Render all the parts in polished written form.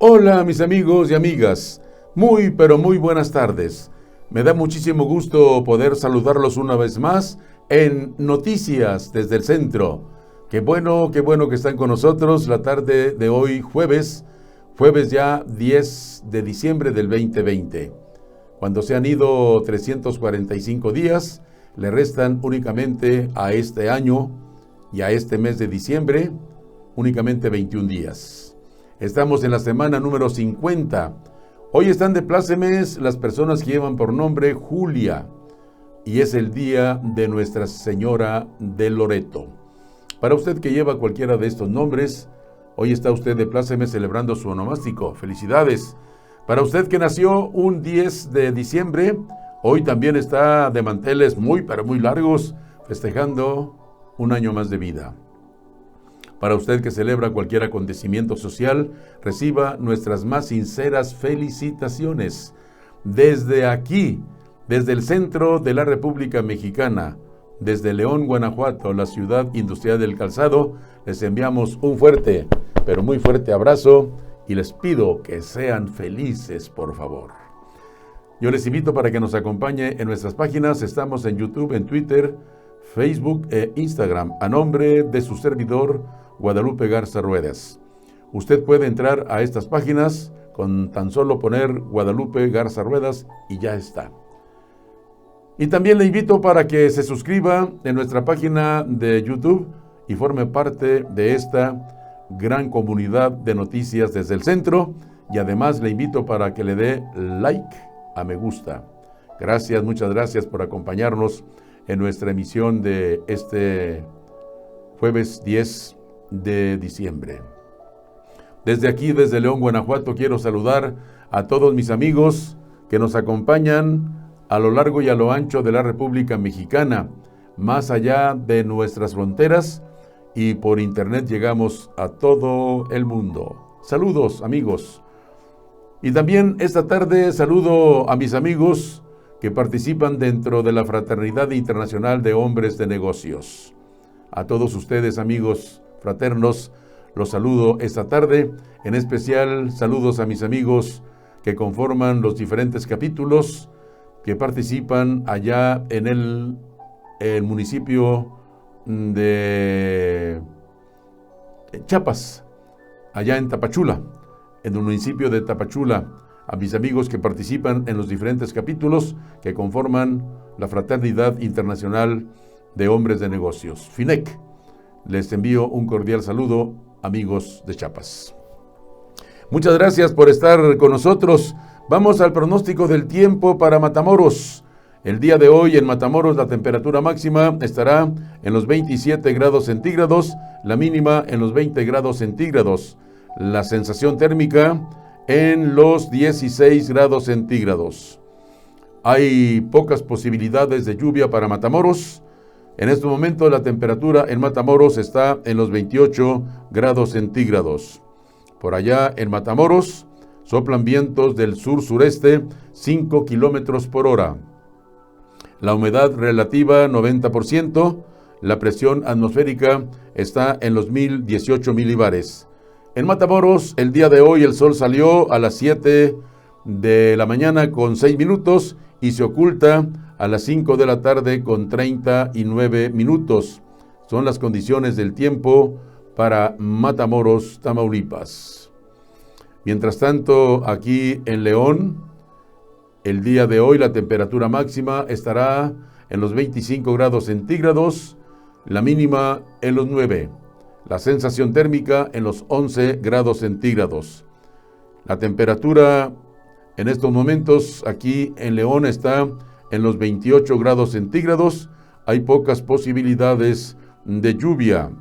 Hola mis amigos y amigas, muy pero muy buenas tardes. Me da muchísimo gusto poder saludarlos una vez más en Noticias desde el Centro. Qué bueno que están con nosotros la tarde de hoy jueves ya 10 de diciembre del 2020. Cuando se han ido 345 días, le restan únicamente a este año y a este mes de diciembre únicamente 21 días. Estamos en la semana número 50. Hoy están de plácemes las personas que llevan por nombre Julia y es el día de Nuestra Señora de Loreto. Para usted que lleva cualquiera de estos nombres, hoy está usted de plácemes celebrando su onomástico. ¡Felicidades! Para usted que nació un 10 de diciembre, hoy también está de manteles muy pero muy largos, festejando un año más de vida. Para usted que celebra cualquier acontecimiento social, reciba nuestras más sinceras felicitaciones. Desde aquí, desde el centro de la República Mexicana, desde León, Guanajuato, la ciudad industrial del calzado, les enviamos un fuerte, pero muy fuerte abrazo y les pido que sean felices, por favor. Yo les invito para que nos acompañe en nuestras páginas. Estamos en YouTube, en Twitter, Facebook e Instagram, a nombre de su servidor, Guadalupe Garza Ruedas. Usted puede entrar a estas páginas con tan solo poner Guadalupe Garza Ruedas y ya está. Y también le invito para que se suscriba en nuestra página de YouTube y forme parte de esta gran comunidad de noticias desde el centro. Y además le invito para que le dé like a me gusta. Gracias, muchas gracias por acompañarnos en nuestra emisión de este jueves 10 de diciembre. Desde aquí, desde León, Guanajuato, quiero saludar a todos mis amigos que nos acompañan a lo largo y a lo ancho de la República Mexicana, más allá de nuestras fronteras, y por internet llegamos a todo el mundo. Saludos, amigos. Y también esta tarde saludo a mis amigos que participan dentro de la Fraternidad Internacional de Hombres de Negocios. A todos ustedes, amigos fraternos, los saludo esta tarde. En especial, saludos a mis amigos que conforman los diferentes capítulos que participan allá en el municipio de Chiapas, allá en Tapachula, en el municipio de Tapachula. A mis amigos que participan en los diferentes capítulos que conforman la Fraternidad Internacional de Hombres de Negocios, FINEC. Les envío un cordial saludo, amigos de Chiapas. Muchas gracias por estar con nosotros. Vamos al pronóstico del tiempo para Matamoros. El día de hoy en Matamoros la temperatura máxima estará en los 27 grados centígrados, la mínima en los 20 grados centígrados. La sensación térmica en los 16 grados centígrados. Hay pocas posibilidades de lluvia para Matamoros. En este momento la temperatura en Matamoros está en los 28 grados centígrados. Por allá en Matamoros soplan vientos del sur-sureste 5 kilómetros por hora. La humedad relativa 90%. La presión atmosférica está en los 1018 milibares. En Matamoros, el día de hoy el sol salió a las 7 de la mañana con 6 minutos y se oculta a las 5 de la tarde con 39 minutos. Son las condiciones del tiempo para Matamoros, Tamaulipas. Mientras tanto, aquí en León, el día de hoy la temperatura máxima estará en los 25 grados centígrados, la mínima en los 9. La sensación térmica en los 11 grados centígrados. La temperatura en estos momentos aquí en León está en los 28 grados centígrados. Hay pocas posibilidades de lluvia.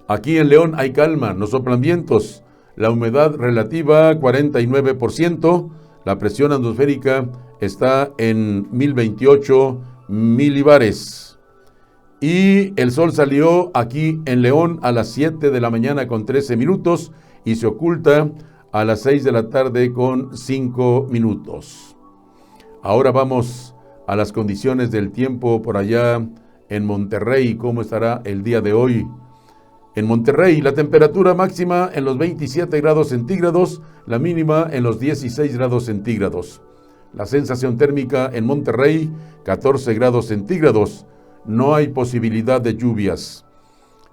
Aquí en León hay calma, no soplan vientos. La humedad relativa 49%. La presión atmosférica está en 1028 milibares. Y el sol salió aquí en León a las 7 de la mañana con 13 minutos y se oculta a las 6 de la tarde con 5 minutos. Ahora vamos a las condiciones del tiempo por allá en Monterrey. ¿Cómo estará el día de hoy? En Monterrey, la temperatura máxima en los 27 grados centígrados, la mínima en los 16 grados centígrados. La sensación térmica en Monterrey, 14 grados centígrados. No hay posibilidad de lluvias.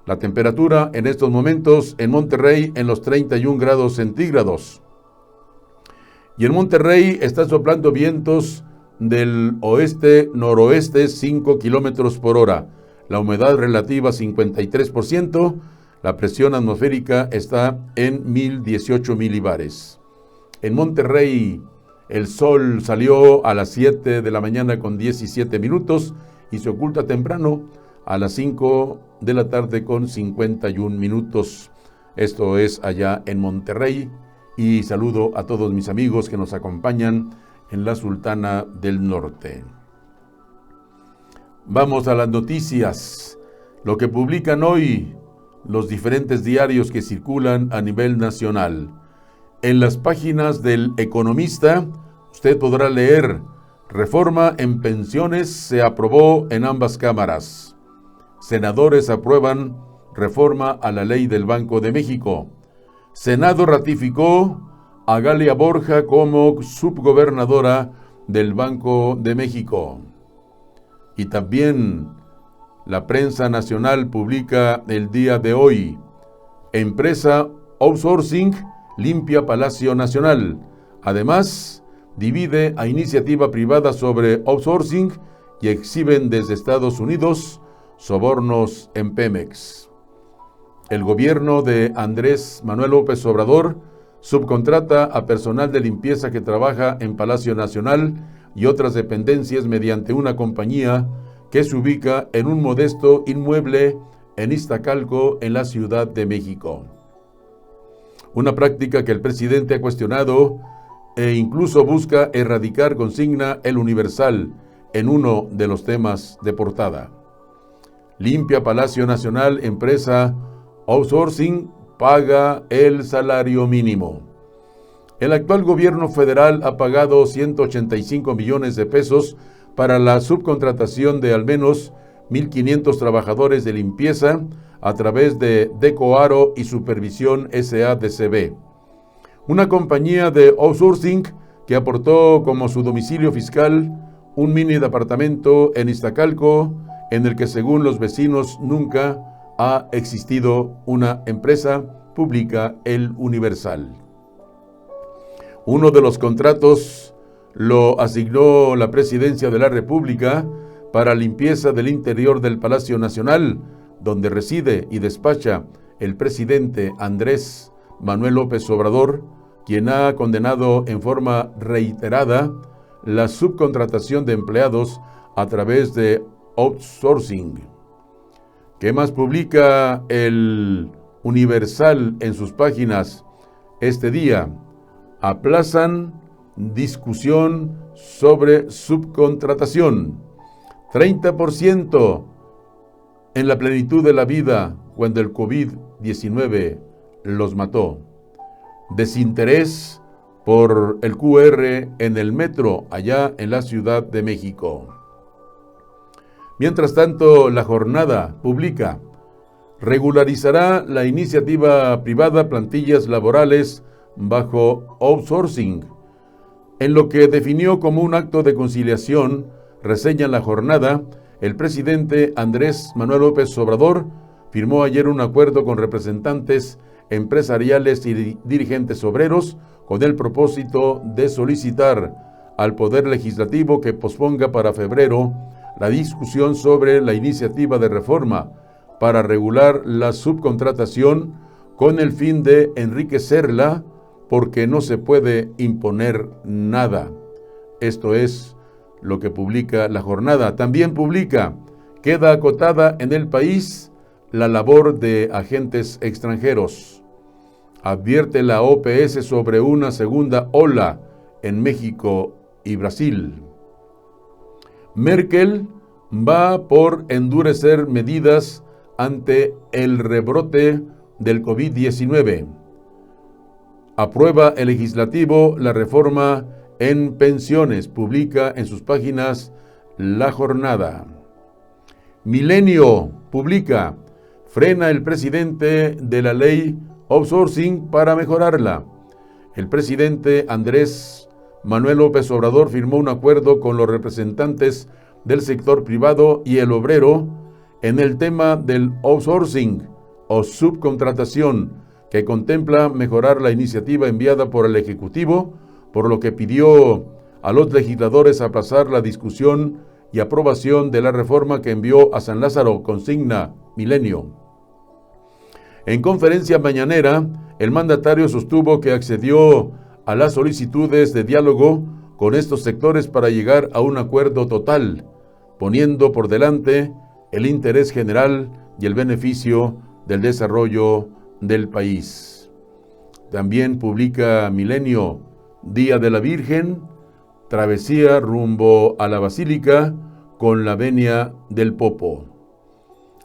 La temperatura en estos momentos en Monterrey en los 31 grados centígrados. Y en Monterrey están soplando vientos del oeste-noroeste 5 kilómetros por hora. La humedad relativa 53%. La presión atmosférica está en 1018 milibares. En Monterrey, el sol salió a las 7 de la mañana con 17 minutos y se oculta temprano a las 5 de la tarde con 51 minutos. Esto es allá en Monterrey. Y saludo a todos mis amigos que nos acompañan en la Sultana del Norte. Vamos a las noticias. Lo que publican hoy los diferentes diarios que circulan a nivel nacional. En las páginas del Economista, usted podrá leer: reforma en pensiones se aprobó en ambas cámaras. Senadores aprueban reforma a la ley del Banco de México. Senado ratificó a Galia Borja como subgobernadora del Banco de México. Y también la prensa nacional publica el día de hoy: empresa outsourcing limpia Palacio Nacional. Además, divide a iniciativa privada sobre outsourcing y exhiben desde Estados Unidos sobornos en Pemex. El gobierno de Andrés Manuel López Obrador subcontrata a personal de limpieza que trabaja en Palacio Nacional y otras dependencias mediante una compañía que se ubica en un modesto inmueble en Iztacalco, en la Ciudad de México. Una práctica que el presidente ha cuestionado e incluso busca erradicar, consigna El Universal en uno de los temas de portada. Limpia Palacio Nacional, empresa outsourcing paga el salario mínimo. El actual gobierno federal ha pagado 185 millones de pesos para la subcontratación de al menos 1,500 trabajadores de limpieza a través de Decoaro y Supervisión SADCB, una compañía de outsourcing que aportó como su domicilio fiscal un mini departamento en Iztacalco, en el que, según los vecinos, nunca ha existido una empresa, publica El Universal. Uno de los contratos lo asignó la Presidencia de la República para limpieza del interior del Palacio Nacional, donde reside y despacha el presidente Andrés Manuel López Obrador, quien ha condenado en forma reiterada la subcontratación de empleados a través de outsourcing. ¿Qué más publica El Universal en sus páginas este día? Aplazan discusión sobre subcontratación. 30% en la plenitud de la vida cuando el COVID-19 los mató. Desinterés por el QR en el metro allá en la Ciudad de México. Mientras tanto, La Jornada publica: regularizará la iniciativa privada plantillas laborales bajo outsourcing. En lo que definió como un acto de conciliación, reseña La Jornada, el presidente Andrés Manuel López Obrador firmó ayer un acuerdo con representantes empresariales y dirigentes obreros con el propósito de solicitar al Poder Legislativo que posponga para febrero la discusión sobre la iniciativa de reforma para regular la subcontratación con el fin de enriquecerla, porque no se puede imponer nada. Esto es lo que publica La Jornada. También publica: queda acotada en el país la labor de agentes extranjeros. Advierte la OPS sobre una segunda ola en México y Brasil. Merkel va por endurecer medidas ante el rebrote del COVID-19. Aprueba el legislativo la reforma en pensiones, publica en sus páginas La Jornada. Milenio publica: frena el presidente de la ley outsourcing para mejorarla. El presidente Andrés Manuel López Obrador firmó un acuerdo con los representantes del sector privado y el obrero en el tema del outsourcing o subcontratación, que contempla mejorar la iniciativa enviada por el Ejecutivo, por lo que pidió a los legisladores aplazar la discusión y aprobación de la reforma que envió a San Lázaro, consigna Milenio. En conferencia mañanera, el mandatario sostuvo que accedió a las solicitudes de diálogo con estos sectores para llegar a un acuerdo total, poniendo por delante el interés general y el beneficio del desarrollo del país. También publica Milenio, Día de la Virgen, travesía rumbo a la Basílica con la venia del Popo.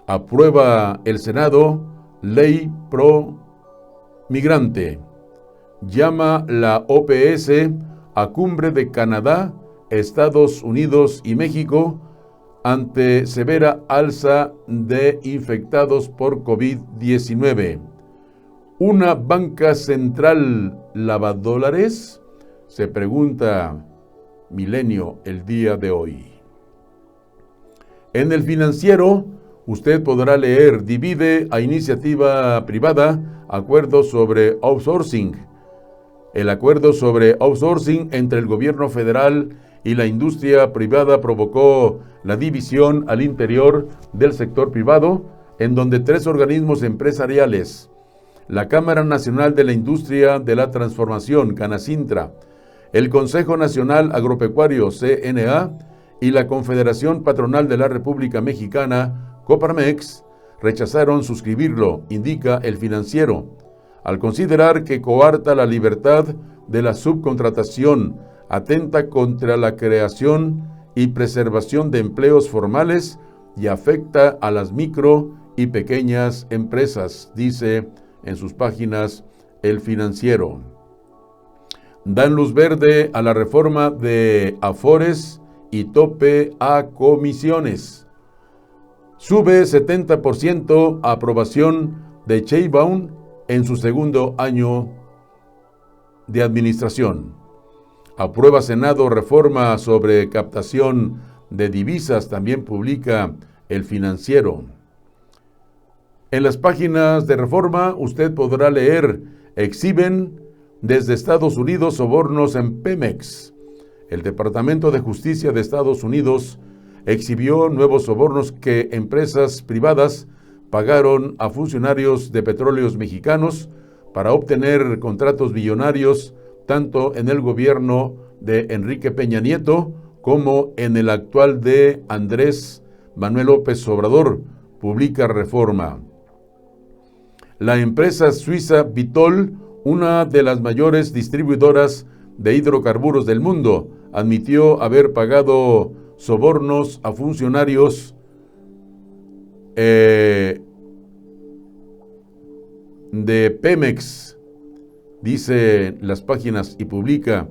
Aprueba el Senado ley pro migrante. Llama la OPS a cumbre de Canadá, Estados Unidos y México ante severa alza de infectados por COVID-19. ¿Una banca central lava dólares? Se pregunta Milenio el día de hoy. En El Financiero, usted podrá leer: divide a iniciativa privada acuerdo sobre outsourcing. El acuerdo sobre outsourcing entre el gobierno federal y la industria privada provocó la división al interior del sector privado, en donde 3 organismos empresariales, la Cámara Nacional de la Industria de la Transformación, Canacintra, el Consejo Nacional Agropecuario, CNA, y la Confederación Patronal de la República Mexicana, Coparmex, rechazaron suscribirlo, indica El Financiero, al considerar que coarta la libertad de la subcontratación, atenta contra la creación y preservación de empleos formales y afecta a las micro y pequeñas empresas, dice en sus páginas El Financiero. Dan luz verde a la reforma de Afores y tope a comisiones. Sube 70% aprobación de Sheinbaum en su segundo año de administración. Aprueba Senado reforma sobre captación de divisas, también publica El Financiero. En las páginas de Reforma usted podrá leer: exhiben desde Estados Unidos sobornos en Pemex. El Departamento de Justicia de Estados Unidos exhibió nuevos sobornos que empresas privadas pagaron a funcionarios de petróleos mexicanos para obtener contratos billonarios tanto en el gobierno de Enrique Peña Nieto como en el actual de Andrés Manuel López Obrador, publica Reforma. La empresa suiza Vitol, una de las mayores distribuidoras de hidrocarburos del mundo, admitió haber pagado sobornos a funcionarios de Pemex, dice las páginas y publica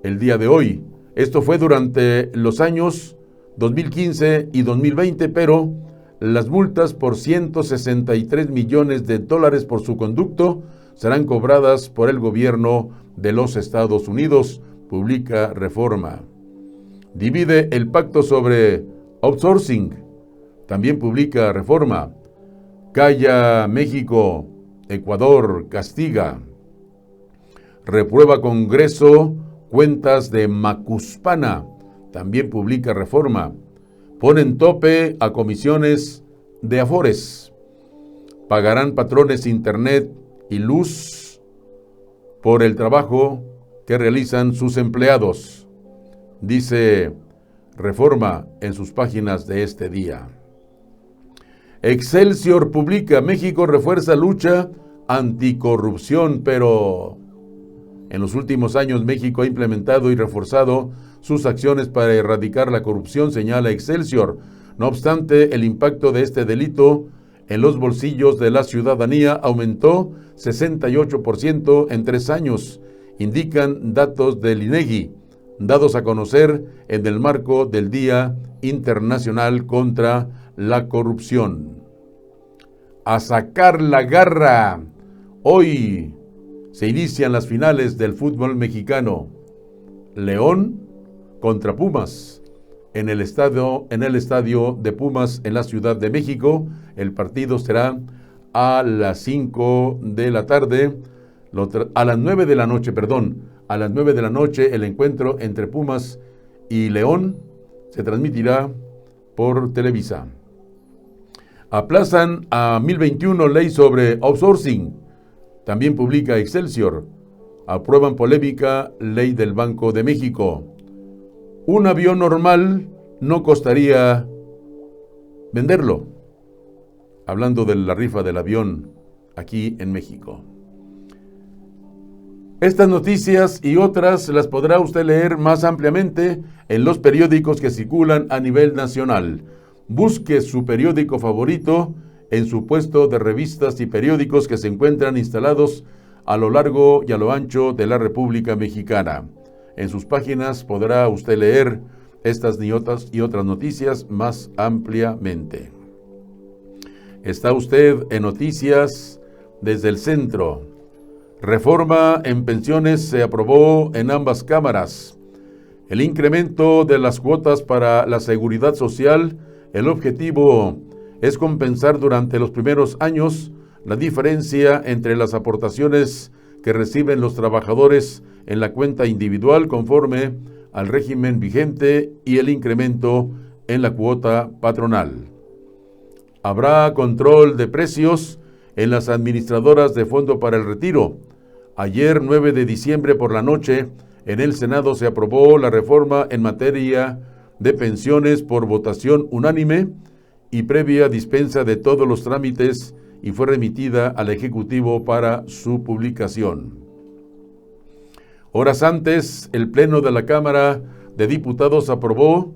el día de hoy. Esto fue durante los años 2015 y 2020, pero las multas por 163 millones de dólares por su conducto serán cobradas por el gobierno de los Estados Unidos, publica Reforma. Divide el pacto sobre outsourcing, también publica Reforma. Calla México, Ecuador castiga. Reprueba Congreso cuentas de Macuspana, también publica Reforma. Ponen tope a comisiones de Afores. Pagarán patrones internet y luz por el trabajo que realizan sus empleados, dice Reforma en sus páginas de este día. Excelsior publica: México refuerza lucha anticorrupción, pero en los últimos años México ha implementado y reforzado sus acciones para erradicar la corrupción, señala Excelsior. No obstante, el impacto de este delito en los bolsillos de la ciudadanía aumentó 68% en 3 años, indican datos del INEGI, dados a conocer en el marco del Día Internacional contra la Corrupción. a sacar la garra. Hoy se inician las finales del fútbol mexicano. León contra Pumas en el estadio de Pumas en la Ciudad de México. El partido será a las 5 de la tarde, a las 9 de la noche, a las 9 de la noche el encuentro entre Pumas y León se transmitirá por Televisa. Aplazan a 1021 ley sobre outsourcing. También publica Excelsior. Aprueban polémica ley del Banco de México. Un avión normal no costaría venderlo. Hablando de la rifa del avión aquí en México. Estas noticias y otras las podrá usted leer más ampliamente en los periódicos que circulan a nivel nacional. Busque su periódico favorito en su puesto de revistas y periódicos que se encuentran instalados a lo largo y a lo ancho de la República Mexicana. En sus páginas podrá usted leer estas y otras noticias más ampliamente. Está usted en Noticias desde el Centro. Reforma en pensiones se aprobó en ambas cámaras. El incremento de las cuotas para la seguridad social, el objetivo es compensar durante los primeros años la diferencia entre las aportaciones que reciben los trabajadores en la cuenta individual conforme al régimen vigente y el incremento en la cuota patronal. Habrá control de precios en las administradoras de Fondo para el Retiro. Ayer, 9 de diciembre por la noche, en el Senado se aprobó la reforma en materia de pensiones por votación unánime y previa dispensa de todos los trámites y fue remitida al Ejecutivo para su publicación. Horas antes, el Pleno de la Cámara de Diputados aprobó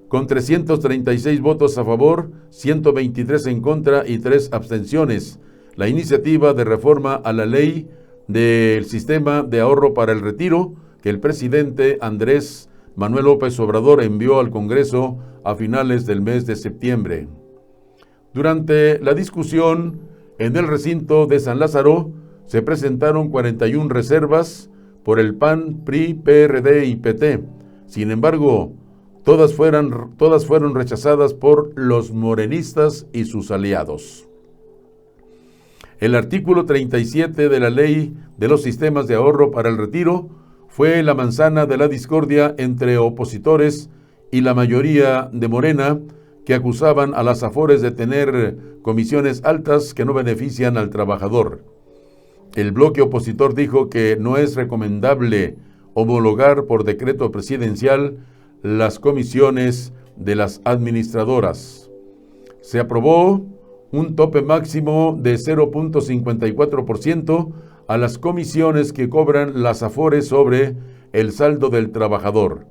con 336 votos a favor, 123 en contra y 3 abstenciones, la iniciativa de reforma a la ley del sistema de ahorro para el retiro que el presidente Andrés Manuel López Obrador envió al Congreso a finales del mes de septiembre. Durante la discusión en el recinto de San Lázaro se presentaron 41 reservas por el PAN, PRI, PRD y PT. Sin embargo, todas fueron rechazadas por los morenistas y sus aliados. El artículo 37 de la Ley de los Sistemas de Ahorro para el Retiro fue la manzana de la discordia entre opositores y la mayoría de Morena, que acusaban a las Afores de tener comisiones altas que no benefician al trabajador. El bloque opositor dijo que no es recomendable homologar por decreto presidencial las comisiones de las administradoras. Se aprobó un tope máximo de 0.54% a las comisiones que cobran las Afores sobre el saldo del trabajador.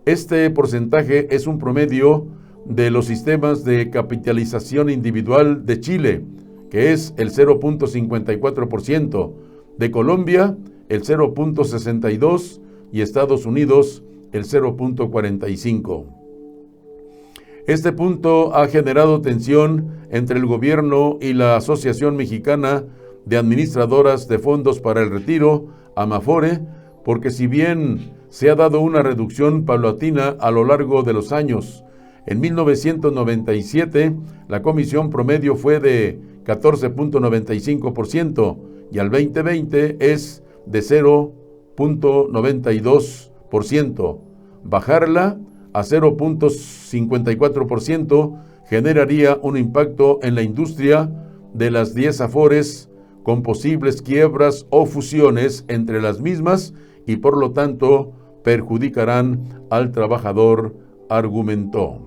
Este porcentaje es un promedio de los sistemas de capitalización individual de Chile, que es el 0.54%, de Colombia el 0.62% y Estados Unidos el 0.45%. Este punto ha generado tensión entre el gobierno y la Asociación Mexicana de Administradoras de Fondos para el Retiro, AMAFORE, porque si bien se ha dado una reducción paulatina a lo largo de los años, en 1997 la comisión promedio fue de 14.95% y al 2020 es de 0.92%. Bajarla a 0.54% generaría un impacto en la industria de las 10 Afores con posibles quiebras o fusiones entre las mismas y por lo tanto perjudicarán al trabajador, argumentó.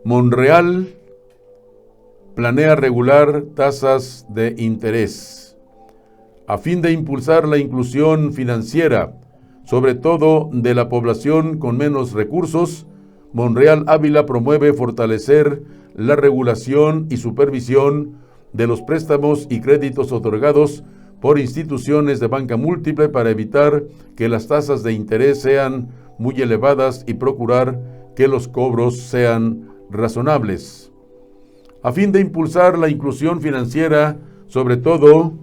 Monreal planea regular tasas de interés. A fin de impulsar la inclusión financiera, sobre todo de la población con menos recursos, Monreal Ávila promueve fortalecer la regulación y supervisión de los préstamos y créditos otorgados por instituciones de banca múltiple para evitar que las tasas de interés sean muy elevadas y procurar que los cobros sean razonables. A fin de impulsar la inclusión financiera, sobre todo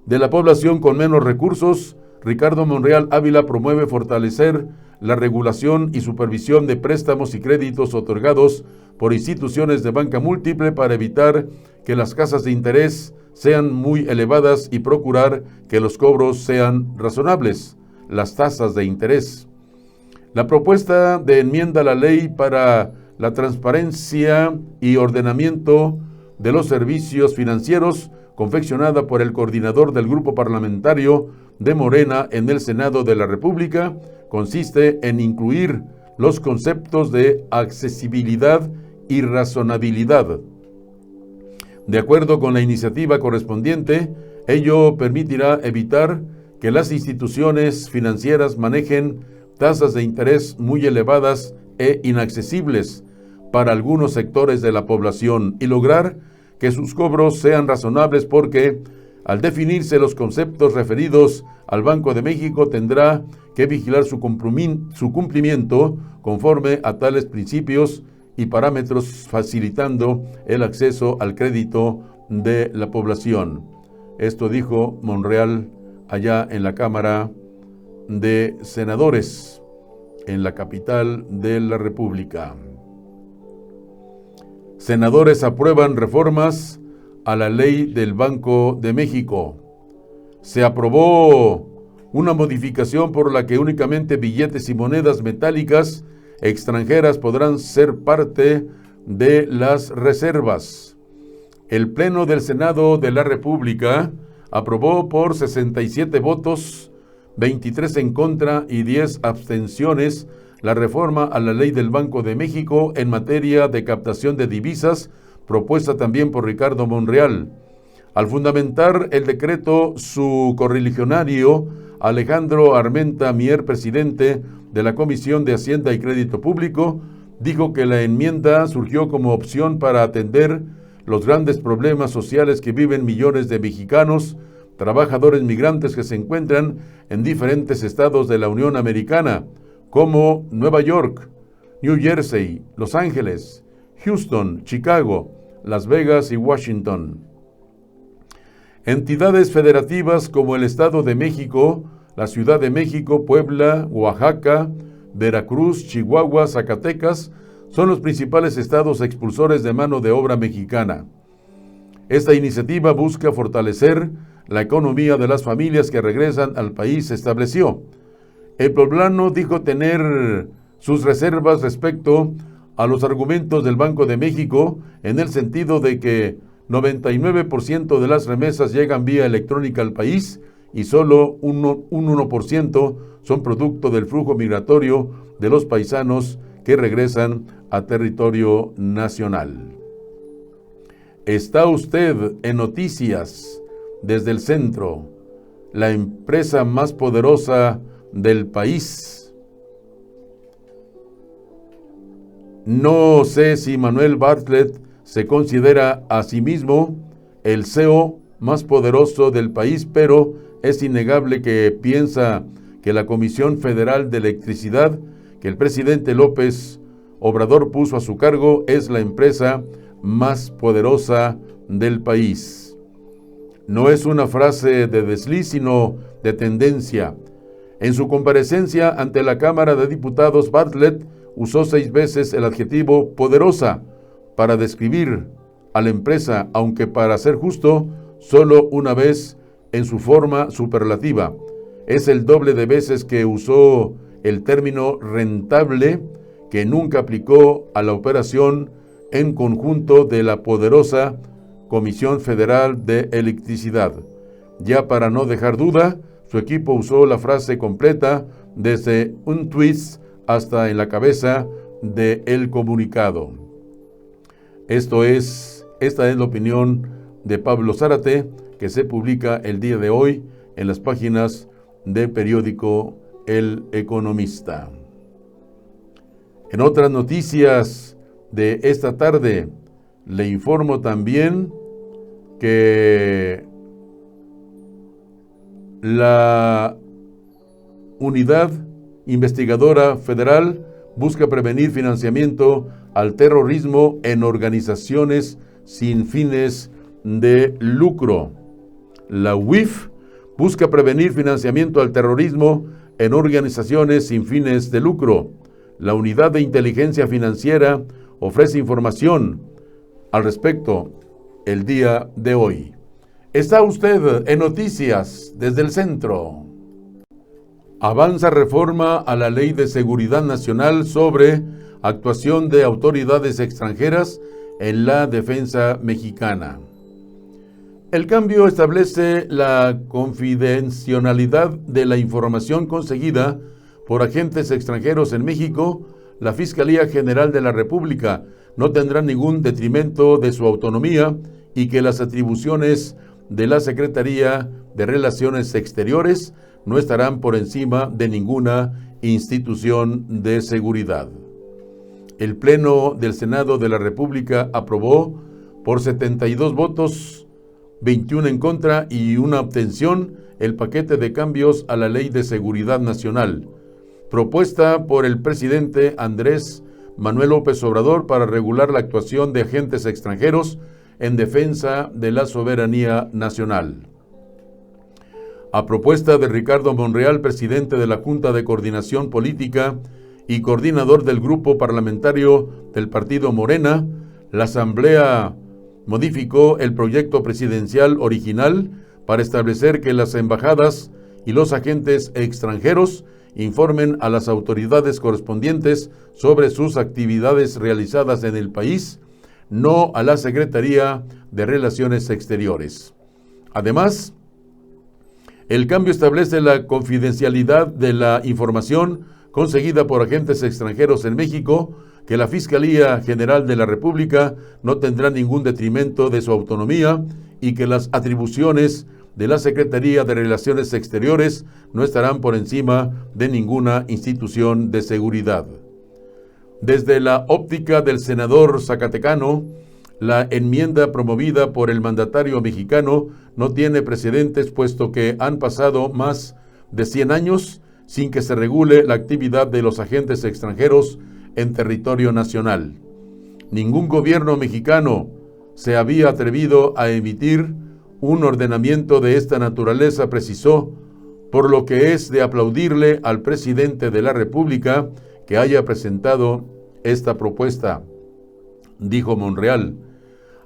de la población con menos recursos, Ricardo Monreal Ávila promueve fortalecer la regulación y supervisión de préstamos y créditos otorgados por instituciones de banca múltiple para evitar que las tasas de interés sean muy elevadas y procurar que los cobros sean razonables. Las tasas de interés. La propuesta de enmienda a la ley para la transparencia y ordenamiento de los servicios financieros, confeccionada por el coordinador del grupo parlamentario de Morena en el Senado de la República, consiste en incluir los conceptos de accesibilidad y razonabilidad. De acuerdo con la iniciativa correspondiente, ello permitirá evitar que las instituciones financieras manejen tasas de interés muy elevadas e inaccesibles para algunos sectores de la población y lograr que sus cobros sean razonables porque, al definirse los conceptos referidos al Banco de México, tendrá que vigilar su cumplimiento conforme a tales principios y parámetros, facilitando el acceso al crédito de la población. Esto dijo Monreal allá en la Cámara de Senadores, en la capital de la República. Senadores aprueban reformas a la ley del Banco de México. Se aprobó una modificación por la que únicamente billetes y monedas metálicas extranjeras podrán ser parte de las reservas. El Pleno del Senado de la República aprobó por 67 votos, 23 en contra y 10 abstenciones, la reforma a la ley del Banco de México en materia de captación de divisas, propuesta también por Ricardo Monreal. Al fundamentar el decreto, su correligionario Alejandro Armenta Mier, presidente de la Comisión de Hacienda y Crédito Público, dijo que la enmienda surgió como opción para atender los grandes problemas sociales que viven millones de mexicanos, trabajadores migrantes que se encuentran en diferentes estados de la Unión Americana, como Nueva York, New Jersey, Los Ángeles, Houston, Chicago, Las Vegas y Washington. Entidades federativas como el Estado de México, la Ciudad de México, Puebla, Oaxaca, Veracruz, Chihuahua, Zacatecas, son los principales estados expulsores de mano de obra mexicana. Esta iniciativa busca fortalecer la economía de las familias que regresan al país, se estableció. El poblano dijo tener sus reservas respecto a los argumentos del Banco de México en el sentido de que 99% de las remesas llegan vía electrónica al país y solo un 1% son producto del flujo migratorio de los paisanos que regresan a territorio nacional. Está usted en Noticias desde el Centro, la empresa más poderosa del país. No sé si Manuel Bartlett se considera a sí mismo el CEO más poderoso del país, pero es innegable que piensa que la Comisión Federal de Electricidad, que el presidente López Obrador puso a su cargo, es la empresa más poderosa del país. No es una frase de desliz, sino de tendencia. En su comparecencia ante la Cámara de Diputados, Bartlett usó 6 veces el adjetivo poderosa para describir a la empresa, aunque para ser justo, solo una vez en su forma superlativa. Es el doble de veces que usó el término rentable, que nunca aplicó a la operación en conjunto de la poderosa Comisión Federal de Electricidad. Ya para no dejar duda, su equipo usó la frase completa desde un tweet hasta en la cabeza del comunicado. Esta es la opinión de Pablo Zárate, que se publica el día de hoy en las páginas del periódico El Economista. En otras noticias de esta tarde, le informo también que la Unidad Investigadora Federal busca prevenir financiamiento al terrorismo en organizaciones sin fines de lucro. La UIF busca prevenir financiamiento al terrorismo en organizaciones sin fines de lucro. La Unidad de Inteligencia Financiera ofrece información al respecto el día de hoy. Está usted en Noticias desde el Centro. Avanza reforma a la Ley de Seguridad Nacional sobre actuación de autoridades extranjeras en la defensa mexicana. El cambio establece la confidencialidad de la información conseguida por agentes extranjeros en México. La Fiscalía General de la República no tendrá ningún detrimento de su autonomía y que las atribuciones de la Secretaría de Relaciones Exteriores no estarán por encima de ninguna institución de seguridad. El Pleno del Senado de la República aprobó por 72 votos, 21 en contra y una abstención, el paquete de cambios a la Ley de Seguridad Nacional, propuesta por el presidente Andrés Manuel López Obrador para regular la actuación de agentes extranjeros en defensa de la soberanía nacional. A propuesta de Ricardo Monreal, presidente de la Junta de Coordinación Política y coordinador del grupo parlamentario del partido Morena, la Asamblea modificó el proyecto presidencial original para establecer que las embajadas y los agentes extranjeros informen a las autoridades correspondientes sobre sus actividades realizadas en el país, no a la Secretaría de Relaciones Exteriores. Además, el cambio establece la confidencialidad de la información conseguida por agentes extranjeros en México, que la Fiscalía General de la República no tendrá ningún detrimento de su autonomía y que las atribuciones de la Secretaría de Relaciones Exteriores no estarán por encima de ninguna institución de seguridad. Desde la óptica del senador zacatecano, la enmienda promovida por el mandatario mexicano no tiene precedentes, puesto que han pasado más de 100 años sin que se regule la actividad de los agentes extranjeros en territorio nacional. Ningún gobierno mexicano se había atrevido a emitir un ordenamiento de esta naturaleza, precisó, por lo que es de aplaudirle al presidente de la República que haya presentado esta propuesta, dijo Monreal,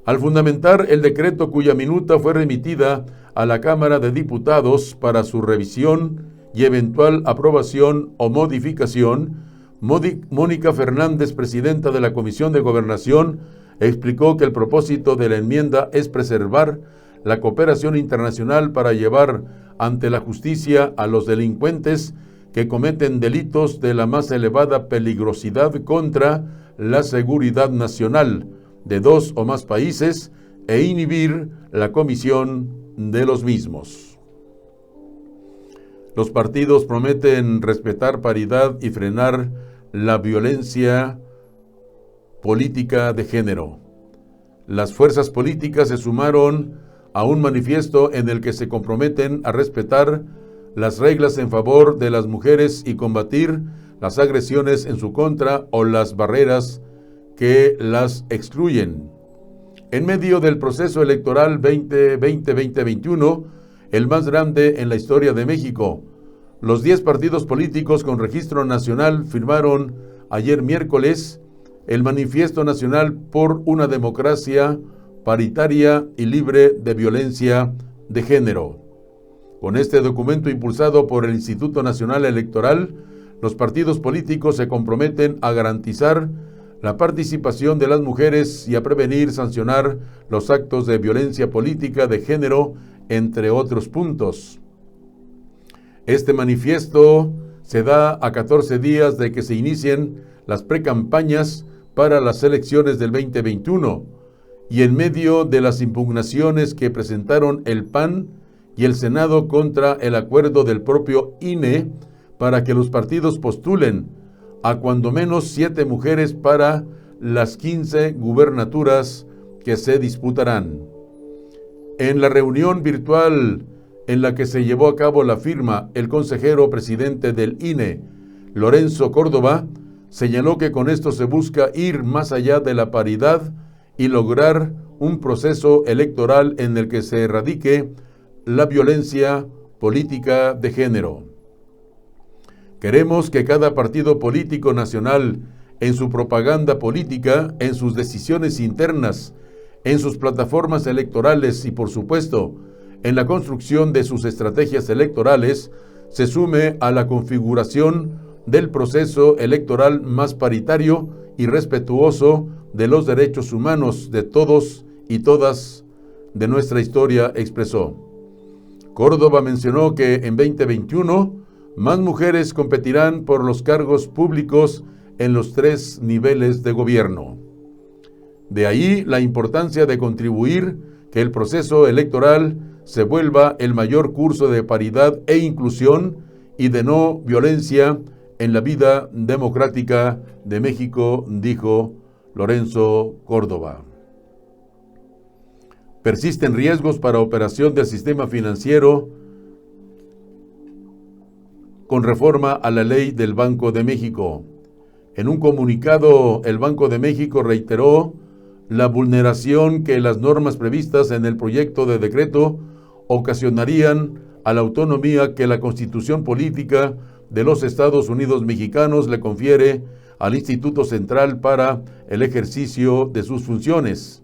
al fundamentar el decreto cuya minuta fue remitida a la Cámara de Diputados para su revisión y eventual aprobación o modificación. Mónica Fernández, presidenta de la Comisión de Gobernación, explicó que el propósito de la enmienda es preservar la cooperación internacional para llevar ante la justicia a los delincuentes que cometen delitos de la más elevada peligrosidad contra la seguridad nacional de dos o más países e inhibir la comisión de los mismos. Los partidos prometen respetar paridad y frenar la violencia política de género. Las fuerzas políticas se sumaron a un manifiesto en el que se comprometen a respetar las reglas en favor de las mujeres y combatir las agresiones en su contra o las barreras que las excluyen. En medio del proceso electoral 2020-2021, el más grande en la historia de México, los 10 partidos políticos con registro nacional firmaron ayer miércoles el Manifiesto Nacional por una Democracia Paritaria y Libre de Violencia de Género. Con este documento impulsado por el Instituto Nacional Electoral, los partidos políticos se comprometen a garantizar la participación de las mujeres y a prevenir, sancionar los actos de violencia política de género, entre otros puntos. Este manifiesto se da a 14 días de que se inicien las precampañas para las elecciones del 2021 y en medio de las impugnaciones que presentaron el PAN y el Senado contra el acuerdo del propio INE para que los partidos postulen a cuando menos 7 mujeres para las 15 gubernaturas que se disputarán. En la reunión virtual en la que se llevó a cabo la firma, el consejero presidente del INE, Lorenzo Córdoba, señaló que con esto se busca ir más allá de la paridad y lograr un proceso electoral en el que se erradique la violencia política de género. Queremos que cada partido político nacional, en su propaganda política, en sus decisiones internas, en sus plataformas electorales y, por supuesto, en la construcción de sus estrategias electorales, se sume a la configuración del proceso electoral más paritario y respetuoso de los derechos humanos de todos y todas de nuestra historia, expresó. Córdoba mencionó que en 2021 más mujeres competirán por los cargos públicos en los 3 niveles de gobierno. De ahí la importancia de contribuir que el proceso electoral se vuelva el mayor curso de paridad e inclusión y de no violencia en la vida democrática de México, dijo Lorenzo Córdoba. Persisten riesgos para operación del sistema financiero con reforma a la ley del Banco de México. En un comunicado, el Banco de México reiteró la vulneración que las normas previstas en el proyecto de decreto ocasionarían a la autonomía que la Constitución Política de los Estados Unidos Mexicanos le confiere al Instituto Central para el ejercicio de sus funciones.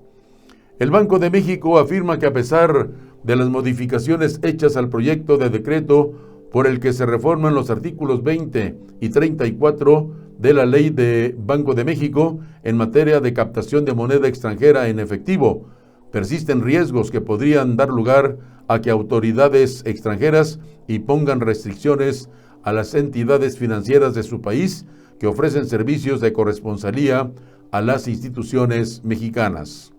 El Banco de México afirma que a pesar de las modificaciones hechas al proyecto de decreto por el que se reforman los artículos 20 y 34 de la Ley de Banco de México en materia de captación de moneda extranjera en efectivo, persisten riesgos que podrían dar lugar a que autoridades extranjeras impongan restricciones a las entidades financieras de su país que ofrecen servicios de corresponsalía a las instituciones mexicanas.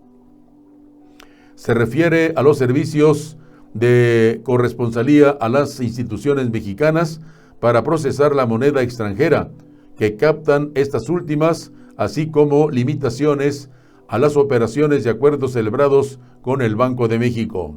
Se refiere a los servicios de corresponsalía a las instituciones mexicanas para procesar la moneda extranjera que captan estas últimas, así como limitaciones a las operaciones y acuerdos celebrados con el Banco de México.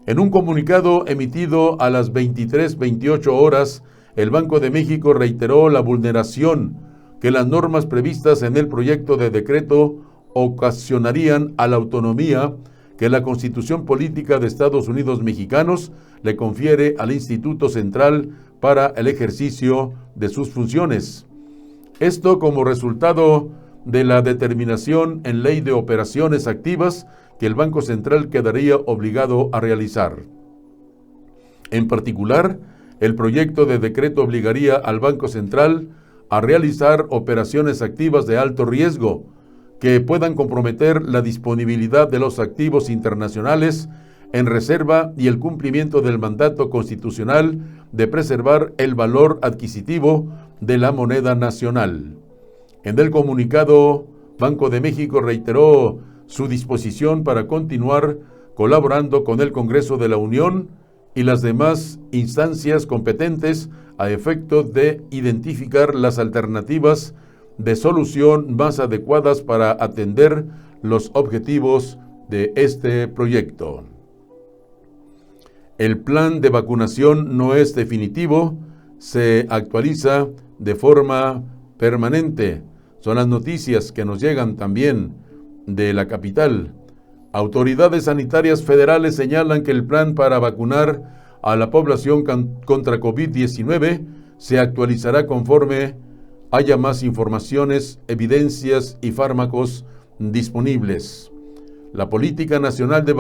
En un comunicado emitido a las 23:28 horas, el Banco de México reiteró la vulneración que las normas previstas en el proyecto de decreto ocasionarían a la autonomía que la Constitución Política de Estados Unidos Mexicanos le confiere al Instituto Central para el ejercicio de sus funciones. Esto como resultado de la determinación en Ley de Operaciones Activas que el Banco Central quedaría obligado a realizar. En particular, el proyecto de decreto obligaría al Banco Central a realizar operaciones activas de alto riesgo que puedan comprometer la disponibilidad de los activos internacionales en reserva y el cumplimiento del mandato constitucional de preservar el valor adquisitivo de la moneda nacional. En el comunicado, Banco de México reiteró su disposición para continuar colaborando con el Congreso de la Unión y las demás instancias competentes a efecto de identificar las alternativas de solución más adecuadas para atender los objetivos de este proyecto. El plan de vacunación no es definitivo, se actualiza de forma permanente. Son las noticias que nos llegan también de la capital. Autoridades sanitarias federales señalan que el plan para vacunar a la población contra COVID-19 se actualizará conforme haya más informaciones, evidencias y fármacos disponibles. La Política Nacional de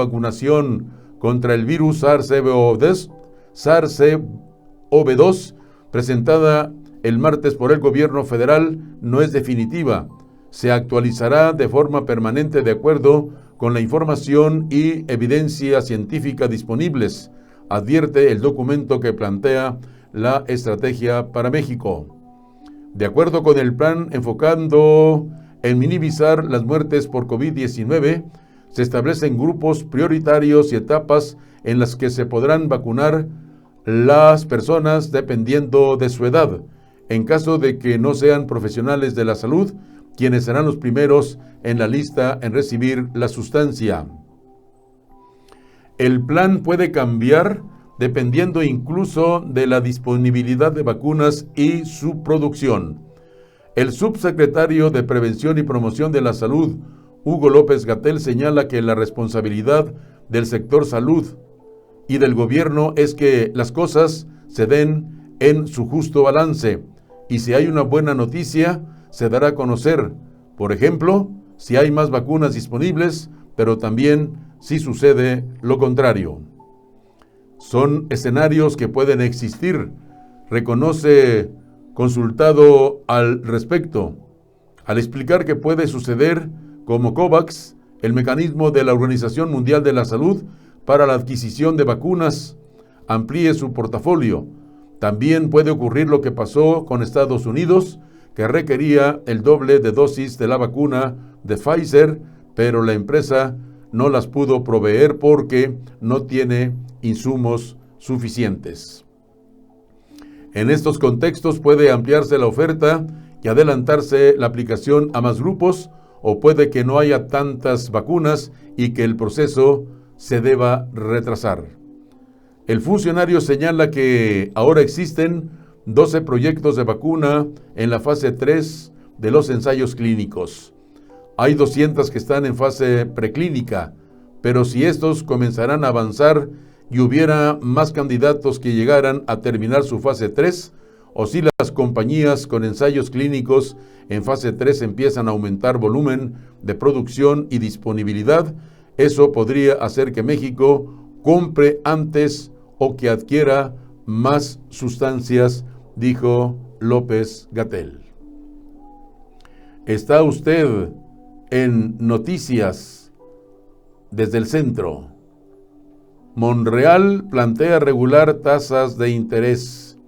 contra el virus SARS-CoV-2, presentada el martes por el gobierno federal, no es definitiva. Se actualizará de forma permanente de acuerdo con la información y evidencia científica disponibles, advierte el documento que plantea la estrategia para México. De acuerdo con el plan enfocando en minimizar las muertes por COVID-19, se establecen grupos prioritarios y etapas en las que se podrán vacunar las personas dependiendo de su edad, en caso de que no sean profesionales de la salud, quienes serán los primeros en la lista en recibir la sustancia. El plan puede cambiar dependiendo incluso de la disponibilidad de vacunas y su producción. El subsecretario de Prevención y Promoción de la Salud, Hugo López-Gatell, señala que la responsabilidad del sector salud y del gobierno es que las cosas se den en su justo balance, y si hay una buena noticia, se dará a conocer. Por ejemplo, si hay más vacunas disponibles, pero también si sucede lo contrario. Son escenarios que pueden existir, reconoce consultado al respecto, al explicar que puede suceder como COVAX, el mecanismo de la Organización Mundial de la Salud para la adquisición de vacunas, amplíe su portafolio. También puede ocurrir lo que pasó con Estados Unidos, que requería el doble de dosis de la vacuna de Pfizer, pero la empresa no las pudo proveer porque no tiene insumos suficientes. En estos contextos puede ampliarse la oferta y adelantarse la aplicación a más grupos, o puede que no haya tantas vacunas y que el proceso se deba retrasar. El funcionario señala que ahora existen 12 proyectos de vacuna en la fase 3 de los ensayos clínicos. Hay 200 que están en fase preclínica, pero si estos comenzarán a avanzar y hubiera más candidatos que llegaran a terminar su fase 3, o si las compañías con ensayos clínicos en fase 3 empiezan a aumentar volumen de producción y disponibilidad, eso podría hacer que México compre antes o que adquiera más sustancias, dijo López-Gatell. Está usted en Noticias desde el Centro. Monreal plantea regular tasas de interés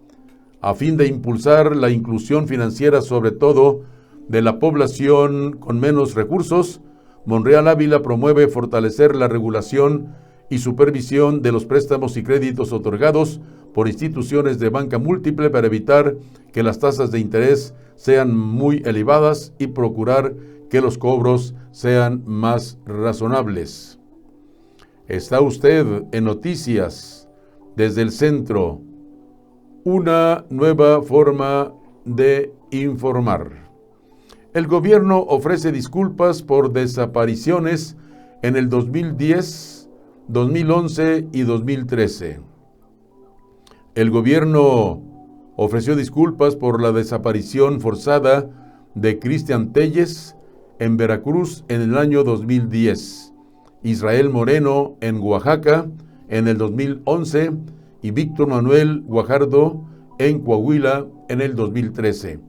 a fin de impulsar la inclusión financiera, sobre todo de la población con menos recursos. Monreal Ávila promueve fortalecer la regulación y supervisión de los préstamos y créditos otorgados por instituciones de banca múltiple para evitar que las tasas de interés sean muy elevadas y procurar que los cobros sean más razonables. Está usted en Noticias desde el Centro, una nueva forma de informar. El gobierno ofrece disculpas por desapariciones en el 2010, 2011 y 2013. El gobierno ofreció disculpas por la desaparición forzada de Cristian Telles en Veracruz en el año 2010, Israel Moreno en Oaxaca en el 2011 y Víctor Manuel Guajardo en Coahuila en el 2013.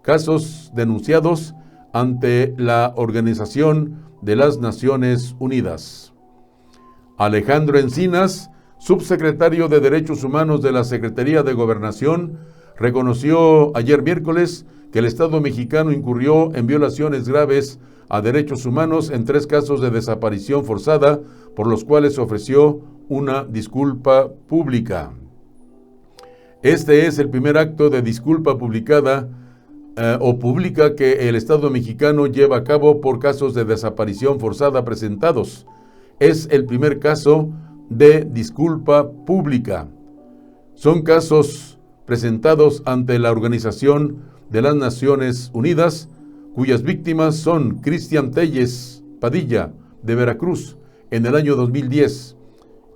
Casos denunciados ante la Organización de las Naciones Unidas. Alejandro Encinas, subsecretario de Derechos Humanos de la Secretaría de Gobernación, reconoció ayer miércoles que el Estado mexicano incurrió en violaciones graves a derechos humanos en 3 casos de desaparición forzada, por los cuales ofreció una disculpa pública. Este es el primer acto de disculpa pública que el Estado mexicano lleva a cabo por casos de desaparición forzada presentados. Es el primer caso de disculpa pública. Son casos presentados ante la Organización de las Naciones Unidas, cuyas víctimas son Cristian Telles Padilla, de Veracruz, en el año 2010,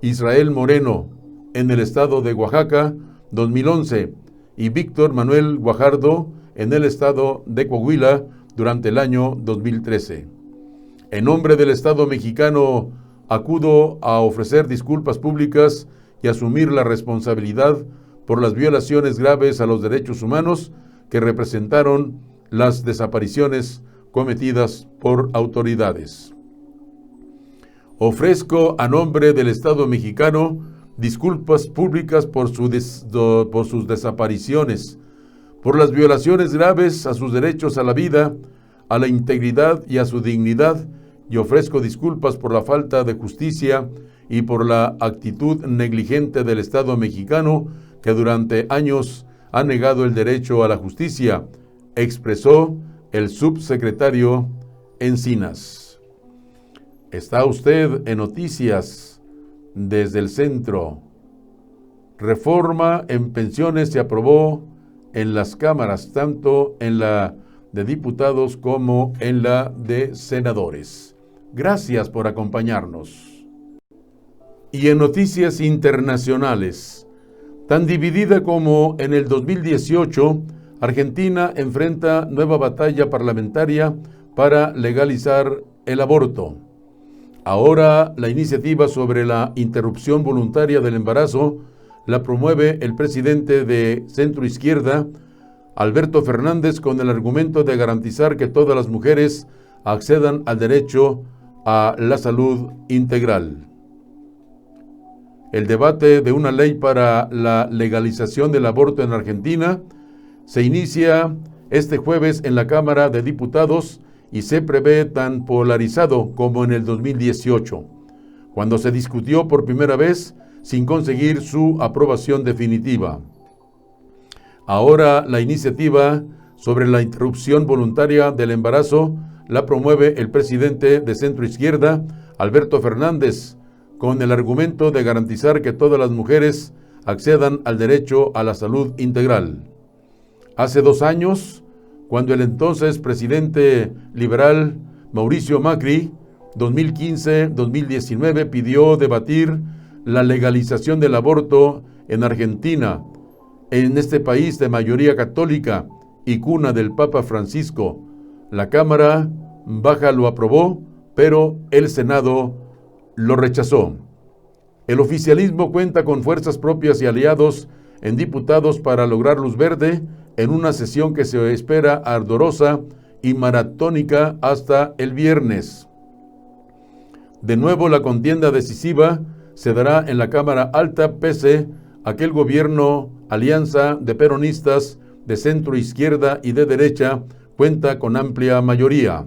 Israel Moreno, en el estado de Oaxaca, 2011, y Víctor Manuel Guajardo, en el estado de Coahuila, durante el año 2013. En nombre del Estado mexicano, acudo a ofrecer disculpas públicas y asumir la responsabilidad por las violaciones graves a los derechos humanos que representaron las desapariciones cometidas por autoridades. Ofrezco a nombre del Estado mexicano disculpas públicas por sus desapariciones, por las violaciones graves a sus derechos a la vida, a la integridad y a su dignidad, y ofrezco disculpas por la falta de justicia y por la actitud negligente del Estado mexicano que durante años ha negado el derecho a la justicia, expresó el subsecretario Encinas. Está usted en Noticias desde el Centro. Reforma en pensiones se aprobó en las cámaras, tanto en la de Diputados como en la de Senadores. Gracias por acompañarnos. Y en noticias internacionales, tan dividida como en el 2018, Argentina enfrenta nueva batalla parlamentaria para legalizar el aborto. Ahora la iniciativa sobre la interrupción voluntaria del embarazo la promueve el presidente de Centro Izquierda, Alberto Fernández, con el argumento de garantizar que todas las mujeres accedan al derecho a la salud integral. El debate de una ley para la legalización del aborto en Argentina se inicia este jueves en la Cámara de Diputados y se prevé tan polarizado como en el 2018, cuando se discutió por primera vez sin conseguir su aprobación definitiva. Ahora la iniciativa sobre la interrupción voluntaria del embarazo la promueve el presidente de Centro Izquierda, Alberto Fernández, con el argumento de garantizar que todas las mujeres accedan al derecho a la salud integral. Hace 2 años, cuando el entonces presidente liberal Mauricio Macri, 2015-2019, pidió debatir la legalización del aborto en Argentina, en este país de mayoría católica y cuna del Papa Francisco, la Cámara Baja lo aprobó, pero el Senado lo rechazó. El oficialismo cuenta con fuerzas propias y aliados en diputados para lograr luz verde en una sesión que se espera ardorosa y maratónica hasta el viernes. De nuevo, la contienda decisiva se dará en la Cámara Alta, pese a que el gobierno, alianza de peronistas de centro izquierda y de derecha, cuenta con amplia mayoría.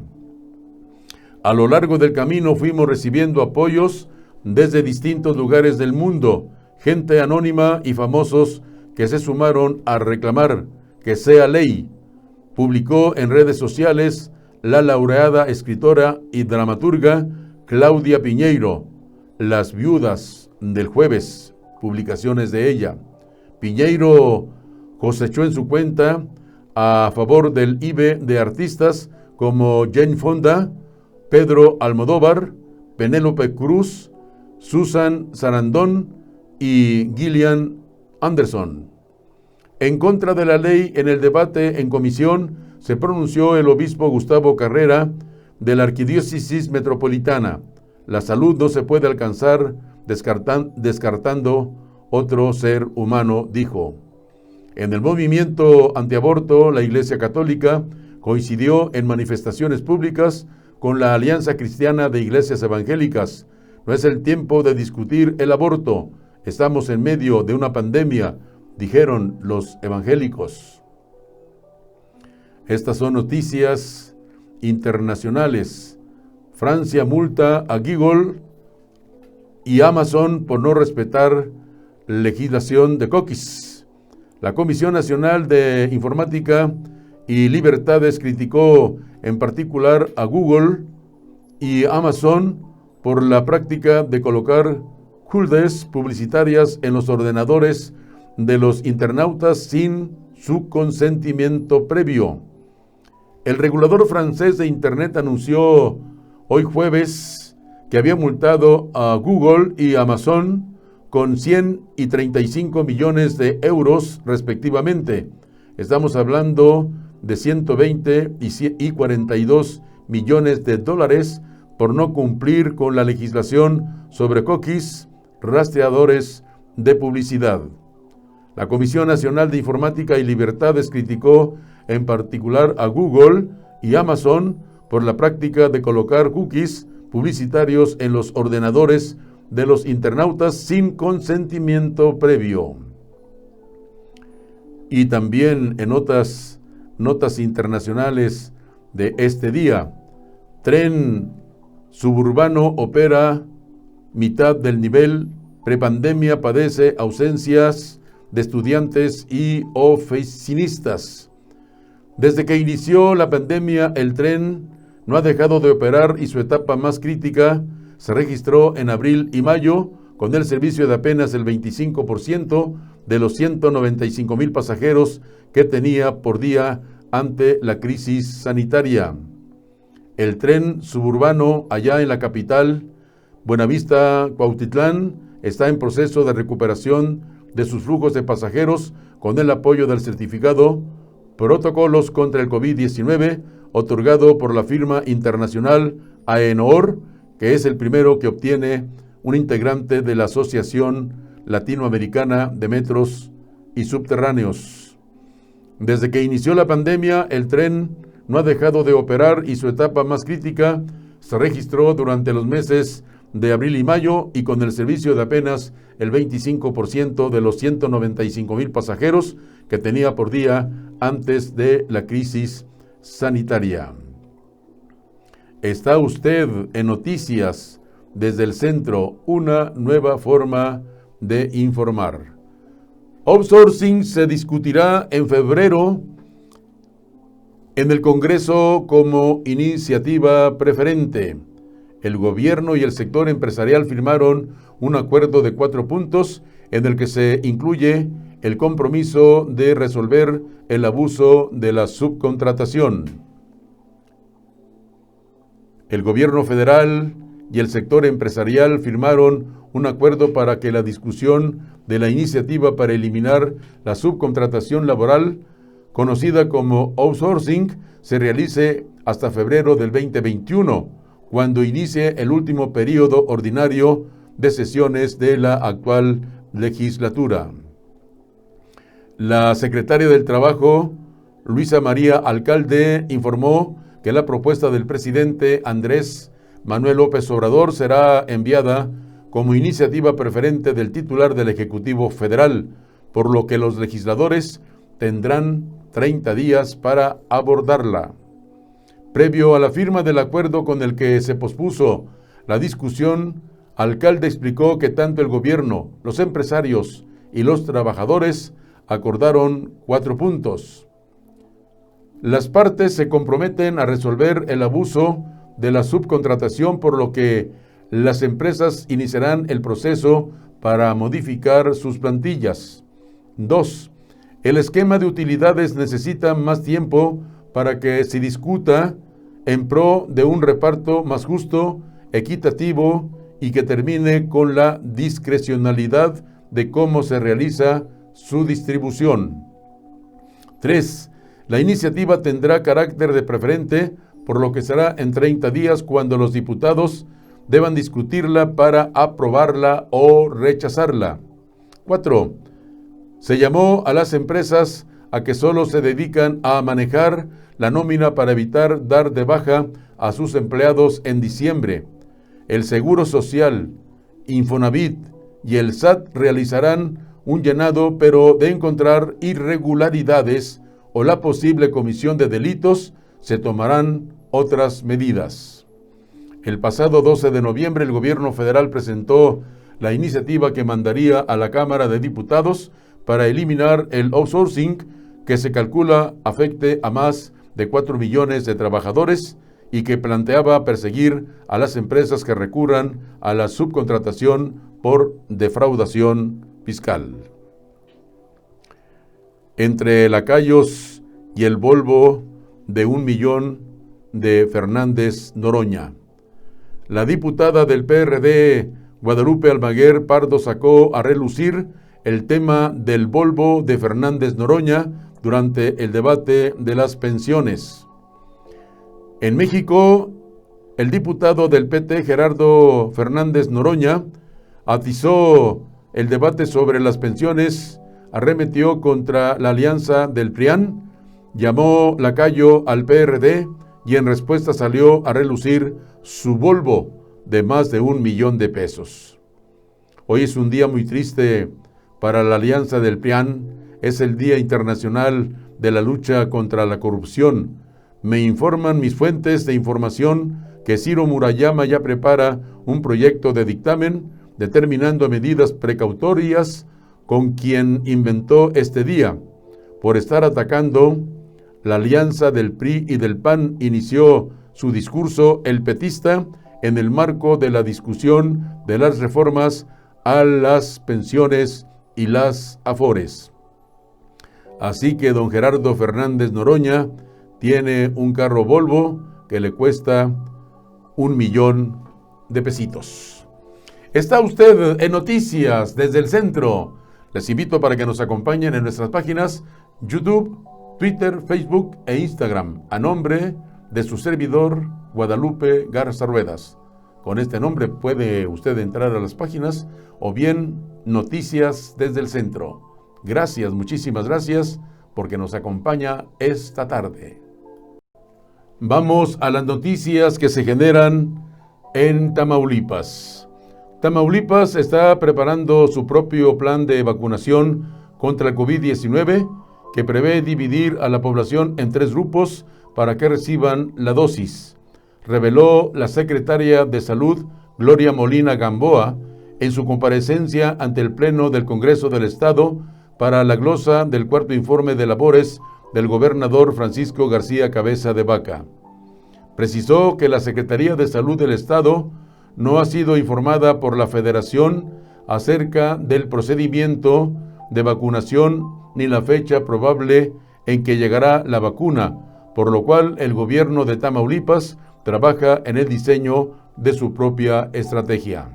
A lo largo del camino fuimos recibiendo apoyos desde distintos lugares del mundo, gente anónima y famosos que se sumaron a reclamar que sea ley, publicó en redes sociales la laureada escritora y dramaturga Claudia Piñeiro. Las viudas del jueves, publicaciones de ella. Piñeiro cosechó en su cuenta a favor del IBE de artistas como Jane Fonda, Pedro Almodóvar, Penélope Cruz, Susan Sarandon y Gillian Anderson. En contra de la ley, en el debate en comisión, se pronunció el obispo Gustavo Carrera de la Arquidiócesis Metropolitana. La salud no se puede alcanzar descartando otro ser humano, dijo. En el movimiento antiaborto, la Iglesia Católica coincidió en manifestaciones públicas con la Alianza Cristiana de Iglesias Evangélicas. No es el tiempo de discutir el aborto. Estamos en medio de una pandemia, dijeron los evangélicos. Estas son noticias internacionales. Francia multa a Google y Amazon por no respetar legislación de cookies. La Comisión Nacional de Informática y Libertades criticó en particular a Google y Amazon por la práctica de colocar cookies publicitarias en los ordenadores de los internautas sin su consentimiento previo. El regulador francés de Internet anunció hoy jueves que había multado a Google y Amazon con 100 y 35 millones de euros respectivamente. Estamos hablando de 120 y 42 millones de dólares por no cumplir con la legislación sobre cookies, rastreadores de publicidad. La Comisión Nacional de Informática y Libertades criticó en particular a Google y Amazon por la práctica de colocar cookies publicitarios en los ordenadores de los internautas sin consentimiento previo. Y también en otras notas internacionales de este día, tren suburbano opera mitad del nivel, prepandemia padece ausencias de estudiantes y oficinistas. Desde que inició la pandemia, el tren no ha dejado de operar y su etapa más crítica se registró en abril y mayo, con el servicio de apenas el 25% de los 195,000 pasajeros que tenía por día ante la crisis sanitaria. El tren suburbano allá en la capital, Buenavista, Cuautitlán, está en proceso de recuperación de sus flujos de pasajeros con el apoyo del certificado Protocolos contra el COVID-19 otorgado por la firma internacional AENOR, que es el primero que obtiene un integrante de la Asociación Latinoamericana de Metros y Subterráneos. Desde que inició la pandemia, el tren no ha dejado de operar y su etapa más crítica se registró durante los meses de abril y mayo, y con el servicio de apenas el 25% de los 195,000 pasajeros que tenía por día antes de la crisis sanitaria. Está usted en Noticias desde el Centro, una nueva forma de informar. Outsourcing se discutirá en febrero en el Congreso como iniciativa preferente. El gobierno y el sector empresarial firmaron un acuerdo de 4 puntos en el que se incluye el compromiso de resolver el abuso de la subcontratación. El gobierno federal y el sector empresarial firmaron un acuerdo para que la discusión de la iniciativa para eliminar la subcontratación laboral, conocida como outsourcing, se realice hasta febrero del 2021, cuando inicie el último periodo ordinario de sesiones de la actual legislatura. La secretaria del Trabajo, Luisa María Alcalde, informó que la propuesta del presidente Andrés Manuel López Obrador será enviada como iniciativa preferente del titular del Ejecutivo Federal, por lo que los legisladores tendrán 30 días para abordarla. Previo a la firma del acuerdo con el que se pospuso la discusión, Alcalde explicó que tanto el gobierno, los empresarios y los trabajadores acordaron 4 puntos. Las partes se comprometen a resolver el abuso de la subcontratación, por lo que las empresas iniciarán el proceso para modificar sus plantillas. 2. El esquema de utilidades necesita más tiempo para que se discuta en pro de un reparto más justo, equitativo y que termine con la discrecionalidad de cómo se realiza su distribución. 3. La iniciativa tendrá carácter de preferente, por lo que será en 30 días cuando los diputados deban discutirla para aprobarla o rechazarla. 4. Se llamó a las empresas a que solo se dedican a manejar la nómina para evitar dar de baja a sus empleados en diciembre. El Seguro Social, Infonavit y el SAT realizarán un llenado, pero de encontrar irregularidades o la posible comisión de delitos, se tomarán otras medidas. El pasado 12 de noviembre, el gobierno federal presentó la iniciativa que mandaría a la Cámara de Diputados para eliminar el outsourcing, que se calcula afecte a más de 4 millones de trabajadores y que planteaba perseguir a las empresas que recurran a la subcontratación por defraudación fiscal. Entre lacayos y el Volvo de 1 millón de Fernández Noroña. La diputada del PRD, Guadalupe Almaguer Pardo, sacó a relucir el tema del Volvo de Fernández Noroña durante el debate de las pensiones. En México, el diputado del PT, Gerardo Fernández Noroña, atizó el debate sobre las pensiones, arremetió contra la alianza del PRIAN, llamó lacayo al PRD y en respuesta salió a relucir su Volvo de más de 1 millón de pesos. Hoy es un día muy triste para la alianza del PRIAN, es el Día Internacional de la Lucha contra la Corrupción. Me informan mis fuentes de información que Ciro Murayama ya prepara un proyecto de dictamen determinando medidas precautorias con quien inventó este día. Por estar atacando la alianza del PRI y del PAN, inició su discurso el petista en el marco de la discusión de las reformas a las pensiones y las afores. Así que don Gerardo Fernández Noroña tiene un carro Volvo que le cuesta 1,000,000 de pesitos. Está usted en Noticias desde el Centro. Les invito para que nos acompañen en nuestras páginas YouTube, Twitter, Facebook e Instagram, a nombre de su servidor Guadalupe Garza Ruedas. Con este nombre puede usted entrar a las páginas o bien Noticias desde el Centro. Gracias, muchísimas gracias porque nos acompaña esta tarde. Vamos a las noticias que se generan en Tamaulipas. Tamaulipas está preparando su propio plan de vacunación contra el COVID-19 que prevé dividir a la población en 3 grupos para que reciban la dosis, reveló la secretaria de Salud, Gloria Molina Gamboa, en su comparecencia ante el Pleno del Congreso del Estado para la glosa del cuarto informe de labores del gobernador Francisco García Cabeza de Vaca. Precisó que la Secretaría de Salud del Estado no ha sido informada por la Federación acerca del procedimiento de vacunación ni la fecha probable en que llegará la vacuna, por lo cual el gobierno de Tamaulipas trabaja en el diseño de su propia estrategia.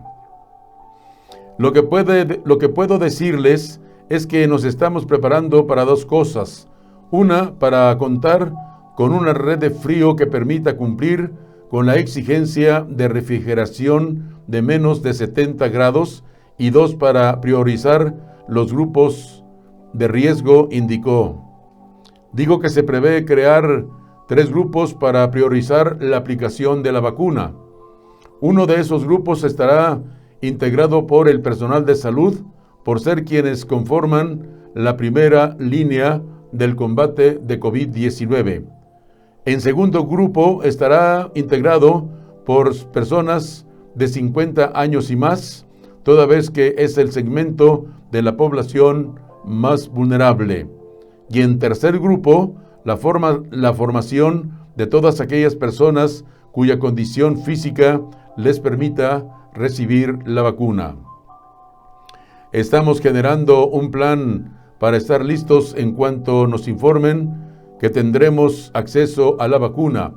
Lo que puedo decirles es que nos estamos preparando para 2 cosas. Una, para contar con una red de frío que permita cumplir con la exigencia de refrigeración de menos de 70 grados y 2, para priorizar los grupos de riesgo, indicó. Digo que se prevé crear 3 grupos para priorizar la aplicación de la vacuna. Uno de esos grupos estará integrado por el personal de salud, por ser quienes conforman la primera línea del combate de COVID-19. En segundo grupo estará integrado por personas de 50 años y más, toda vez que es el segmento de la población más vulnerable. Y en tercer grupo, la formación de todas aquellas personas cuya condición física les permita recibir la vacuna. Estamos generando un plan para estar listos en cuanto nos informen que tendremos acceso a la vacuna.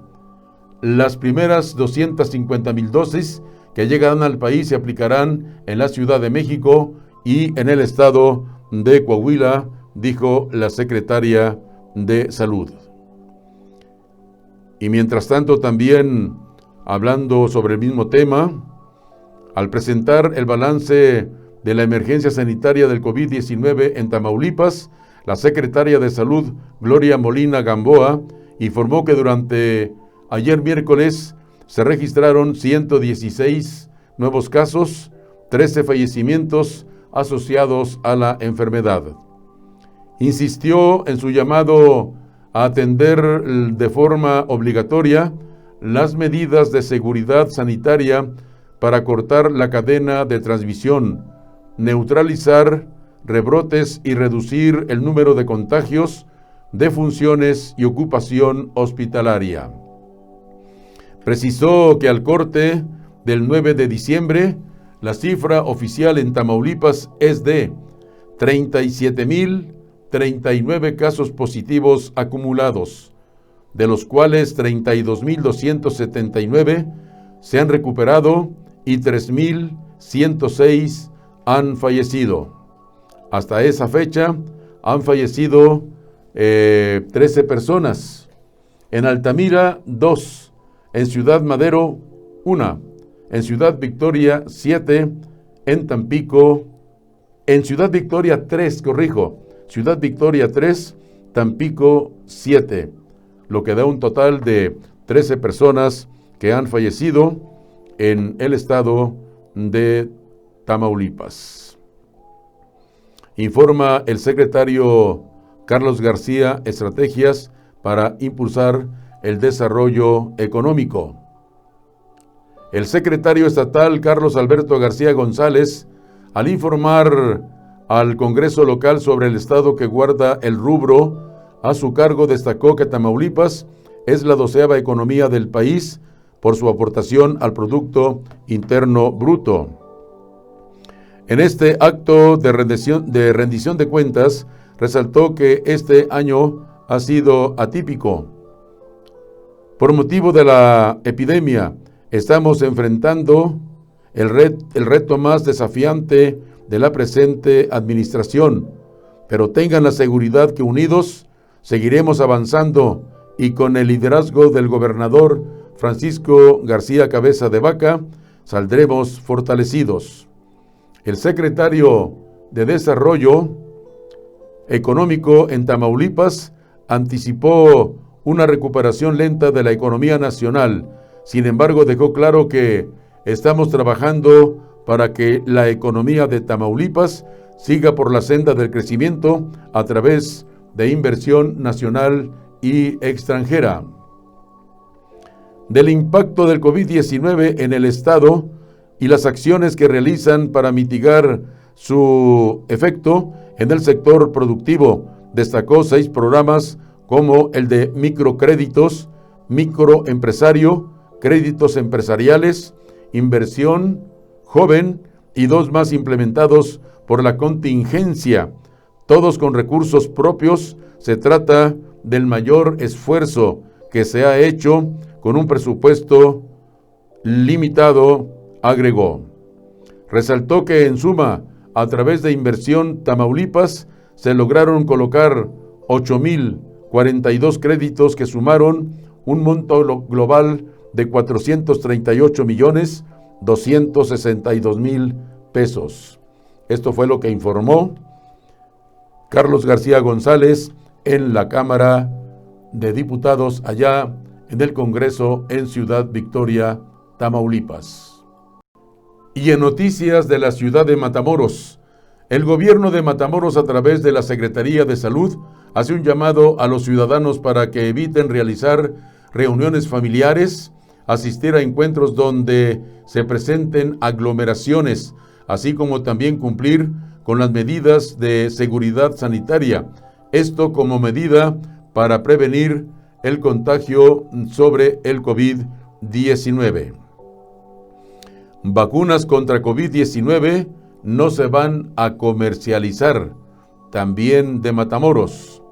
Las primeras 250,000 dosis que llegarán al país se aplicarán en la Ciudad de México y en el estado de Coahuila, dijo la secretaria de Salud. Y mientras tanto, también hablando sobre el mismo tema, al presentar el balance de la emergencia sanitaria del COVID-19 en Tamaulipas, la secretaria de Salud, Gloria Molina Gamboa, informó que durante ayer miércoles se registraron 116 nuevos casos, 13 fallecimientos asociados a la enfermedad. Insistió en su llamado a atender de forma obligatoria las medidas de seguridad sanitaria para cortar la cadena de transmisión, neutralizar rebrotes y reducir el número de contagios, defunciones y ocupación hospitalaria. Precisó que al corte del 9 de diciembre, la cifra oficial en Tamaulipas es de 37,039 casos positivos acumulados, de los cuales 32,279 se han recuperado y 3,106 han fallecido. Hasta esa fecha han fallecido 13 personas. En Altamira, 2. En Ciudad Madero, 1. En Ciudad Victoria, 7. En Tampico, en Ciudad Victoria, 3, Ciudad Victoria, 3. Tampico, 7. Lo que da un total de 13 personas que han fallecido en el estado de Tamaulipas. Informa el secretario Carlos García estrategias para impulsar el desarrollo económico. El secretario estatal Carlos Alberto García González, al informar al Congreso local sobre el estado que guarda el rubro a su cargo, destacó que Tamaulipas es la 12ª economía del país por su aportación al Producto Interno Bruto. En este acto de rendición de cuentas, resaltó que este año ha sido atípico. Por motivo de la epidemia, estamos enfrentando el reto más desafiante de la presente administración, pero tengan la seguridad que unidos seguiremos avanzando y con el liderazgo del gobernador Francisco García Cabeza de Vaca saldremos fortalecidos. El secretario de Desarrollo Económico en Tamaulipas anticipó una recuperación lenta de la economía nacional. Sin embargo, dejó claro que estamos trabajando para que la economía de Tamaulipas siga por la senda del crecimiento a través de inversión nacional y extranjera. Del impacto del COVID-19 en el Estado y las acciones que realizan para mitigar su efecto en el sector productivo, destacó 6 programas como el de microcréditos, microempresario, créditos empresariales, inversión joven y 2 más implementados por la contingencia, todos con recursos propios. Se trata del mayor esfuerzo que se ha hecho con un presupuesto limitado, agregó. Resaltó que en suma, a través de Inversión Tamaulipas, se lograron colocar 8,042 créditos que sumaron un monto global de 438,262,000 pesos. Esto fue lo que informó Carlos García González en la Cámara de Diputados allá en el Congreso en Ciudad Victoria, Tamaulipas. Y en noticias de la ciudad de Matamoros, el gobierno de Matamoros a través de la Secretaría de Salud hace un llamado a los ciudadanos para que eviten realizar reuniones familiares, asistir a encuentros donde se presenten aglomeraciones, así como también cumplir con las medidas de seguridad sanitaria. Esto como medida para prevenir el contagio sobre el COVID-19. Vacunas contra COVID-19 no se van a comercializar, también de Matamoros.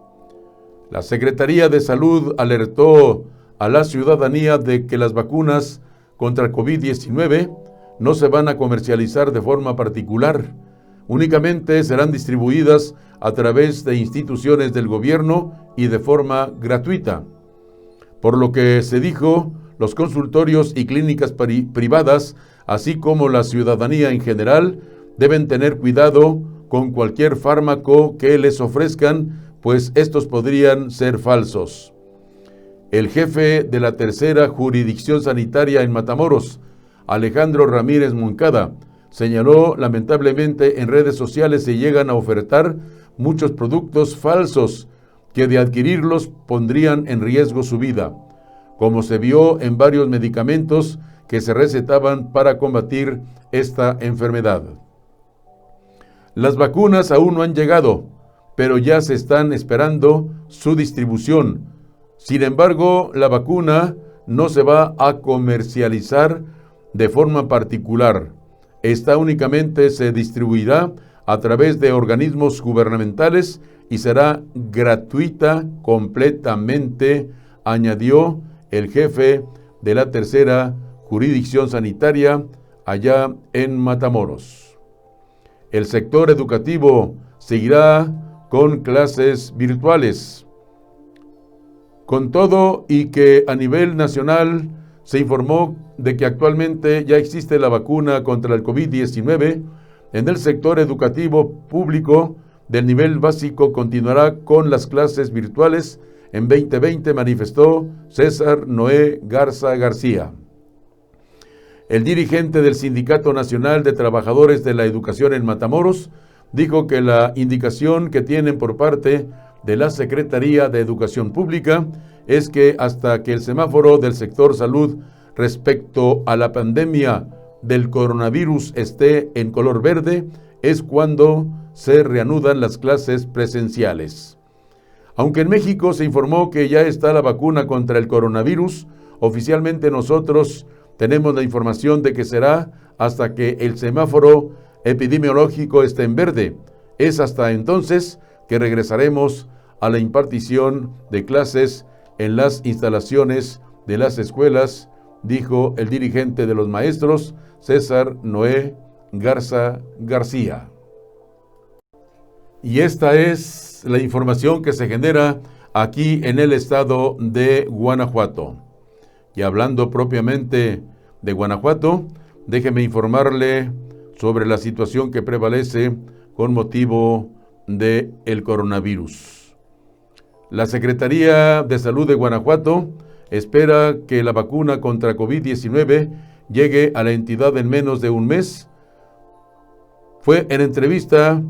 La Secretaría de Salud alertó a la ciudadanía de que las vacunas contra el COVID-19 no se van a comercializar de forma particular, únicamente serán distribuidas a través de instituciones del gobierno y de forma gratuita. Por lo que se dijo, los consultorios y clínicas privadas, así como la ciudadanía en general, deben tener cuidado con cualquier fármaco que les ofrezcan, pues estos podrían ser falsos. El jefe de la tercera jurisdicción sanitaria en Matamoros, Alejandro Ramírez Moncada, señaló lamentablemente en redes sociales se llegan a ofertar muchos productos falsos que de adquirirlos pondrían en riesgo su vida, como se vio en varios medicamentos que se recetaban para combatir esta enfermedad. Las vacunas aún no han llegado, pero ya se están esperando su distribución. Sin embargo, la vacuna no se va a comercializar de forma particular. Esta únicamente se distribuirá a través de organismos gubernamentales y será gratuita completamente, añadió el jefe de la tercera jurisdicción sanitaria allá en Matamoros. El sector educativo seguirá con clases virtuales. Con todo y que a nivel nacional se informó de que actualmente ya existe la vacuna contra el COVID-19, en el sector educativo público del nivel básico continuará con las clases virtuales en 2020, manifestó César Noé Garza García. El dirigente del Sindicato Nacional de Trabajadores de la Educación en Matamoros dijo que la indicación que tienen por parte de la Secretaría de Educación Pública es que hasta que el semáforo del sector salud respecto a la pandemia del coronavirus esté en color verde, es cuando se reanudan las clases presenciales. Aunque en México se informó que ya está la vacuna contra el coronavirus, oficialmente nosotros tenemos la información de que será hasta que el semáforo epidemiológico esté en verde. Es hasta entonces que regresaremos a la impartición de clases en las instalaciones de las escuelas, dijo el dirigente de los maestros, César Noé Garza García. Y esta es la información que se genera aquí en el estado de Guanajuato. Y hablando propiamente de Guanajuato, déjeme informarle sobre la situación que prevalece con motivo del coronavirus. La Secretaría de Salud de Guanajuato espera que la vacuna contra COVID-19 llegue a la entidad en menos de un mes. Fue en entrevista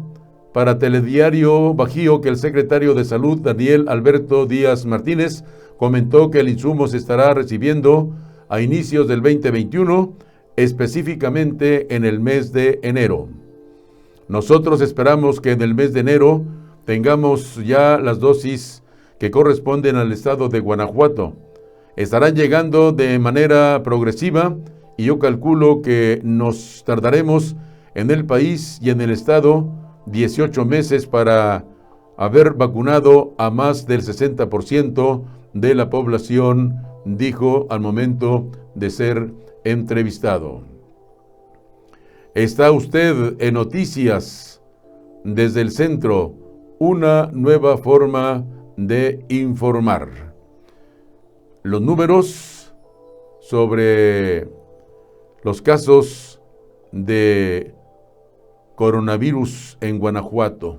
para Telediario Bajío que el secretario de Salud, Daniel Alberto Díaz Martínez, comentó que el insumo se estará recibiendo a inicios del 2021, específicamente en el mes de enero. Nosotros esperamos que en el mes de enero tengamos ya las dosis que corresponden al estado de Guanajuato. Estarán llegando de manera progresiva y yo calculo que nos tardaremos en el país y en el estado 18 meses para haber vacunado a más del 60% de la población, dijo al momento de ser entrevistado. Está usted en Noticias desde el Centro, una nueva forma de informar. Los números sobre los casos de coronavirus en Guanajuato.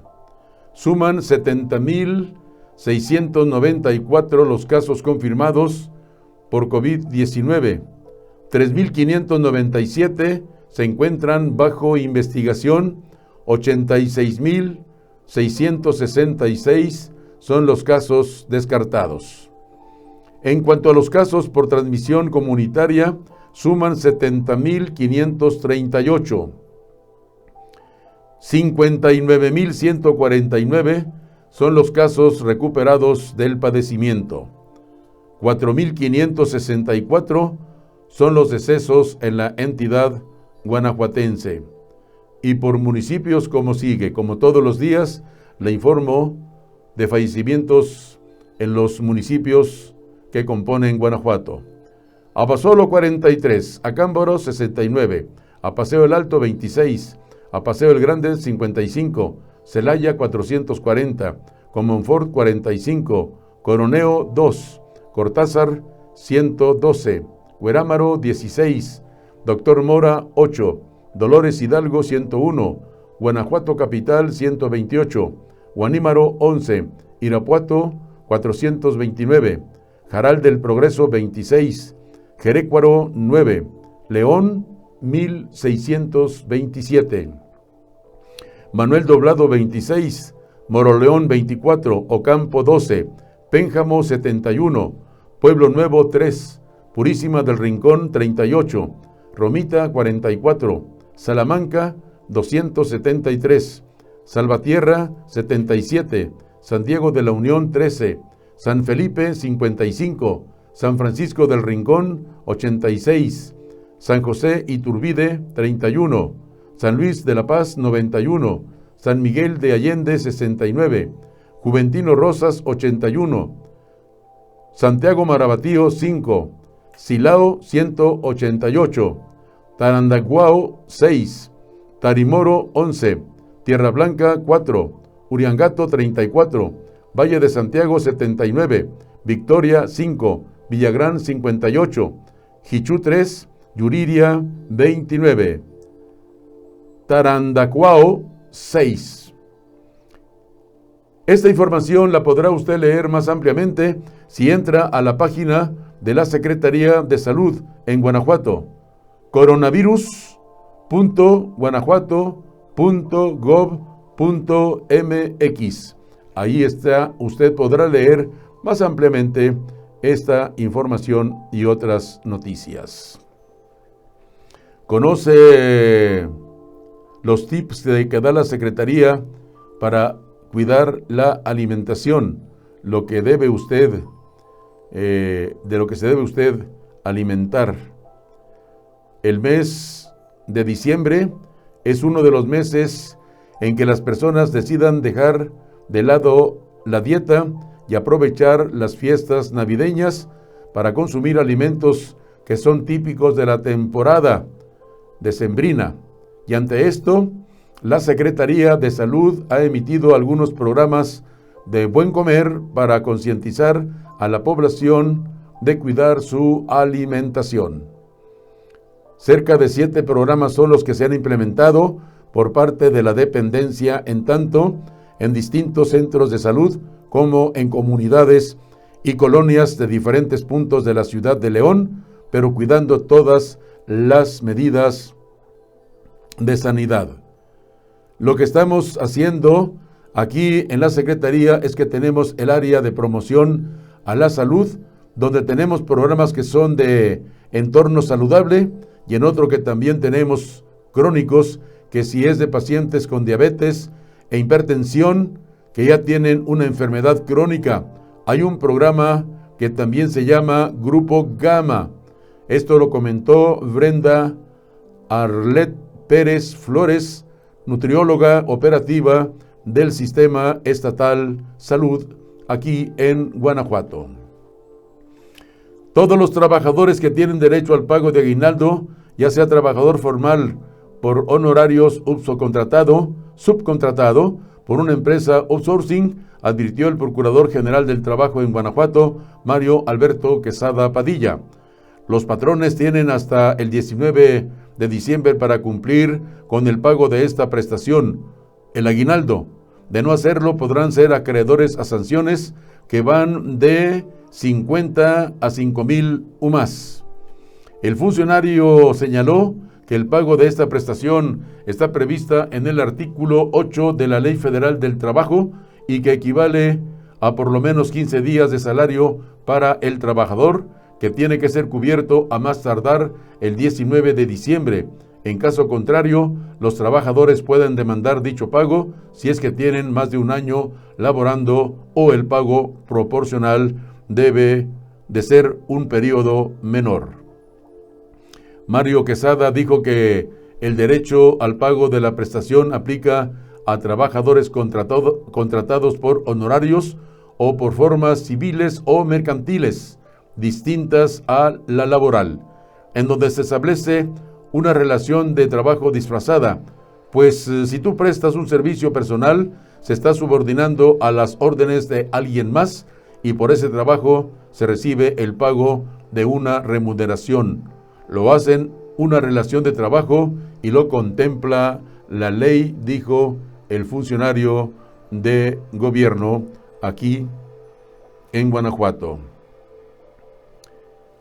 Suman 70.694 los casos confirmados por COVID-19. 3.597 se encuentran bajo investigación. 86.666 son los casos descartados. En cuanto a los casos por transmisión comunitaria, suman 70.538. 59.149 son los casos recuperados del padecimiento. 4.564 son los decesos en la entidad guanajuatense. Y por municipios como sigue, como todos los días, le informo de fallecimientos en los municipios que componen Guanajuato. Abasolo 43, Acámbaro 69, a Paseo el Alto 26, a Paseo el Grande 55, Celaya 440, Comonfort 45, Coroneo 2, Cortázar 112, Huerámaro 16, Doctor Mora 8, Dolores Hidalgo 101, Guanajuato Capital 128, Guanímaro 11, Irapuato 429, Jaral del Progreso 26, Jerécuaro 9, León 1627, Manuel Doblado 26, Moroleón 24, Ocampo 12, Pénjamo 71, Pueblo Nuevo 3, Purísima del Rincón 38, Romita 44, Salamanca 273, Salvatierra 77, San Diego de la Unión 13, San Felipe 55, San Francisco del Rincón 86, San José Iturbide 31, San Luis de la Paz 91, San Miguel de Allende 69, Juventino Rosas 81, Santiago Marabatío 5, Silao 188, Tarandacuao 6, Tarimoro 11, Tierra Blanca 4, Uriangato 34, Valle de Santiago 79, Victoria 5, Villagrán 58, Jichú 3, Yuriria 29, Tarandacuao 6. Esta información la podrá usted leer más ampliamente si entra a la página de la Secretaría de Salud en Guanajuato, coronavirus.guanajuato.gov.mx. Ahí está, usted podrá leer más ampliamente esta información y otras noticias. Conoce los tips que da la Secretaría para cuidar la alimentación, lo que debe usted, de lo que se debe usted alimentar. El mes de diciembre es uno de los meses en que las personas decidan dejar de lado la dieta y aprovechar las fiestas navideñas para consumir alimentos que son típicos de la temporada decembrina. Y ante esto, la Secretaría de Salud ha emitido algunos programas de buen comer para concientizar a la población de cuidar su alimentación. Cerca de 7 programas son los que se han implementado por parte de la dependencia, en tanto en distintos centros de salud como en comunidades y colonias de diferentes puntos de la ciudad de León, pero cuidando todas las medidas de sanidad. Lo que estamos haciendo aquí en la Secretaría es que tenemos el área de promoción a la salud, donde tenemos programas que son de entorno saludable y en otro que también tenemos crónicos, que si es de pacientes con diabetes e hipertensión, que ya tienen una enfermedad crónica. Hay un programa que también se llama Grupo Gama. Esto lo comentó Brenda Arlet Pérez Flores, nutrióloga operativa del Sistema Estatal Salud aquí en Guanajuato. Todos los trabajadores que tienen derecho al pago de aguinaldo, ya sea trabajador formal por honorarios o subcontratado por una empresa outsourcing, advirtió el Procurador General del Trabajo en Guanajuato, Mario Alberto Quesada Padilla. Los patrones tienen hasta el 19 de diciembre para cumplir con el pago de esta prestación, el aguinaldo. De no hacerlo, podrán ser acreedores a sanciones que van de 50 a 5,000 UMAS. El funcionario señaló que el pago de esta prestación está prevista en el artículo 8 de la Ley Federal del Trabajo y que equivale a por lo menos 15 días de salario para el trabajador, que tiene que ser cubierto a más tardar el 19 de diciembre. En caso contrario, los trabajadores pueden demandar dicho pago si es que tienen más de un año laborando o el pago proporcional debe de ser un periodo menor. Mario Quesada dijo que el derecho al pago de la prestación aplica a trabajadores contratados por honorarios o por formas civiles o mercantiles distintas a la laboral, en donde se establece una relación de trabajo disfrazada, pues si tú prestas un servicio personal, se está subordinando a las órdenes de alguien más y por ese trabajo se recibe el pago de una remuneración. Lo hacen una relación de trabajo y lo contempla la ley, dijo el funcionario de gobierno aquí en Guanajuato.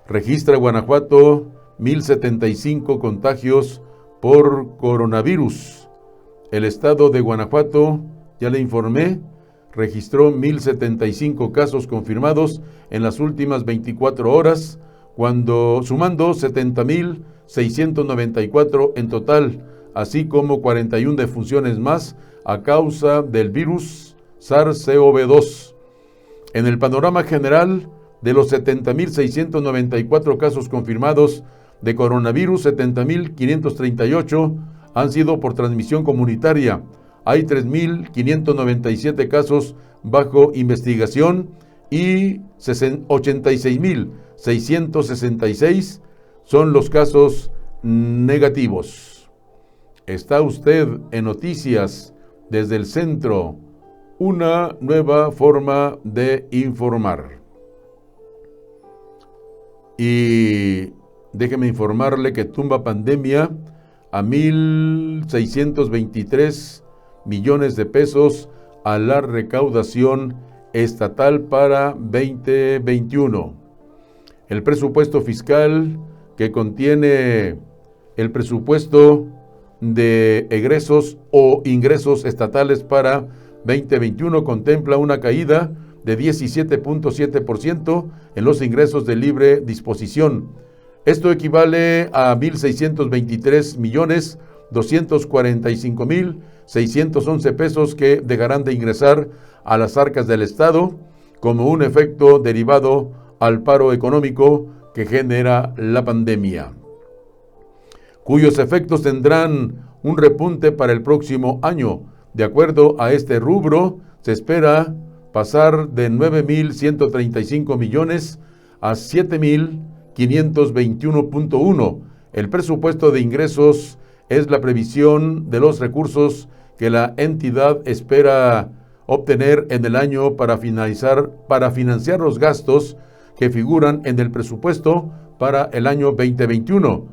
Registra Guanajuato 1,075 contagios por coronavirus. El estado de Guanajuato, ya le informé, registró 1,075 casos confirmados en las últimas 24 horas, sumando 70,694 en total, así como 41 defunciones más a causa del virus SARS-CoV-2. En el panorama general, de los 70,694 casos confirmados de coronavirus, 70,538 han sido por transmisión comunitaria. Hay 3,597 casos bajo investigación y 86,666 son los casos negativos. Está usted en Noticias desde el Centro, una nueva forma de informar. Y déjeme informarle que tumba pandemia a 1,623 millones de pesos a la recaudación estatal para 2021. El presupuesto fiscal que contiene el presupuesto de egresos o ingresos estatales para 2021 contempla una caída de 17.7% en los ingresos de libre disposición. Esto equivale a 1,623,245,611 pesos que dejarán de ingresar a las arcas del Estado como un efecto derivado al paro económico que genera la pandemia, cuyos efectos tendrán un repunte para el próximo año. De acuerdo a este rubro, se espera pasar de 9.135 millones a 7.521.1. El presupuesto de ingresos es la previsión de los recursos que la entidad espera obtener en el año para financiar los gastos que figuran en el presupuesto para el año 2021.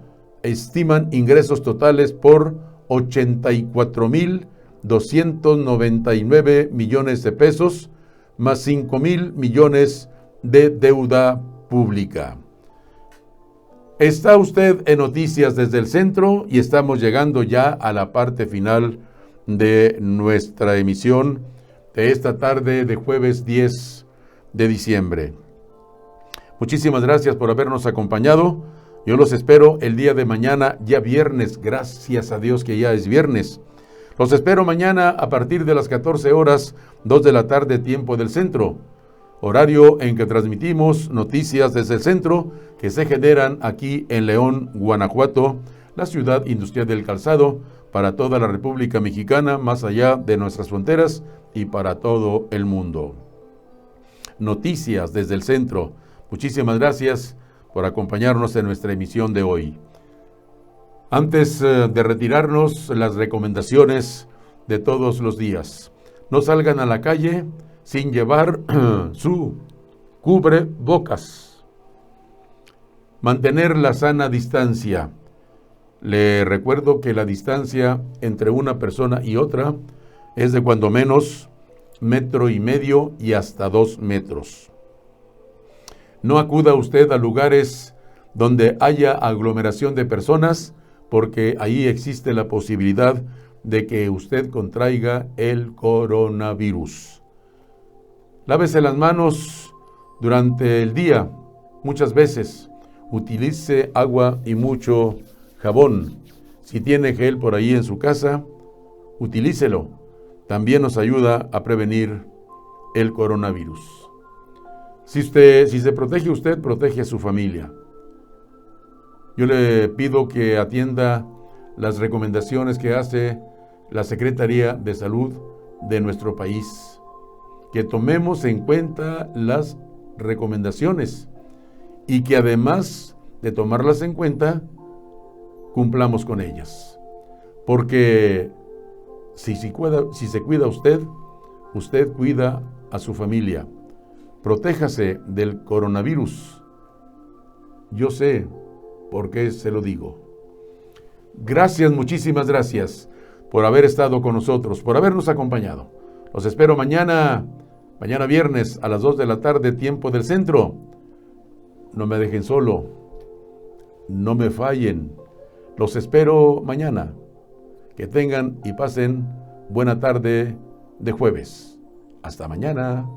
Estiman ingresos totales por 84.299 millones de pesos, más 5.000 millones de deuda pública. Está usted en Noticias desde el Centro y estamos llegando ya a la parte final de nuestra emisión de esta tarde de jueves 10 de diciembre. Muchísimas gracias por habernos acompañado. Yo los espero el día de mañana, ya viernes. Gracias a Dios que ya es viernes. Los espero mañana a partir de las 14 horas, 2 de la tarde, tiempo del centro. Horario en que transmitimos noticias desde el centro que se generan aquí en León, Guanajuato, la ciudad industrial del calzado, para toda la República Mexicana, más allá de nuestras fronteras y para todo el mundo. Noticias desde el centro. Muchísimas gracias por acompañarnos en nuestra emisión de hoy. Antes de retirarnos, las recomendaciones de todos los días. No salgan a la calle sin llevar su cubrebocas. Mantener la sana distancia. Le recuerdo que la distancia entre una persona y otra es de cuando menos 1,5 metros y hasta 2 metros. No acuda usted a lugares donde haya aglomeración de personas, porque ahí existe la posibilidad de que usted contraiga el coronavirus. Lávese las manos durante el día, muchas veces. Utilice agua y mucho jabón. Si tiene gel por ahí en su casa, utilícelo. También nos ayuda a prevenir el coronavirus. Si se protege usted, protege a su familia. Yo le pido que atienda las recomendaciones que hace la Secretaría de Salud de nuestro país. Que tomemos en cuenta las recomendaciones y que además de tomarlas en cuenta, cumplamos con ellas. Porque si se cuida usted, usted cuida a su familia. Protéjase del coronavirus. Yo sé por qué se lo digo. Gracias, muchísimas gracias por haber estado con nosotros, por habernos acompañado. Los espero mañana viernes a las 2 de la tarde, tiempo del centro. No me dejen solo, no me fallen. Los espero mañana. Que tengan y pasen buena tarde de jueves. Hasta mañana.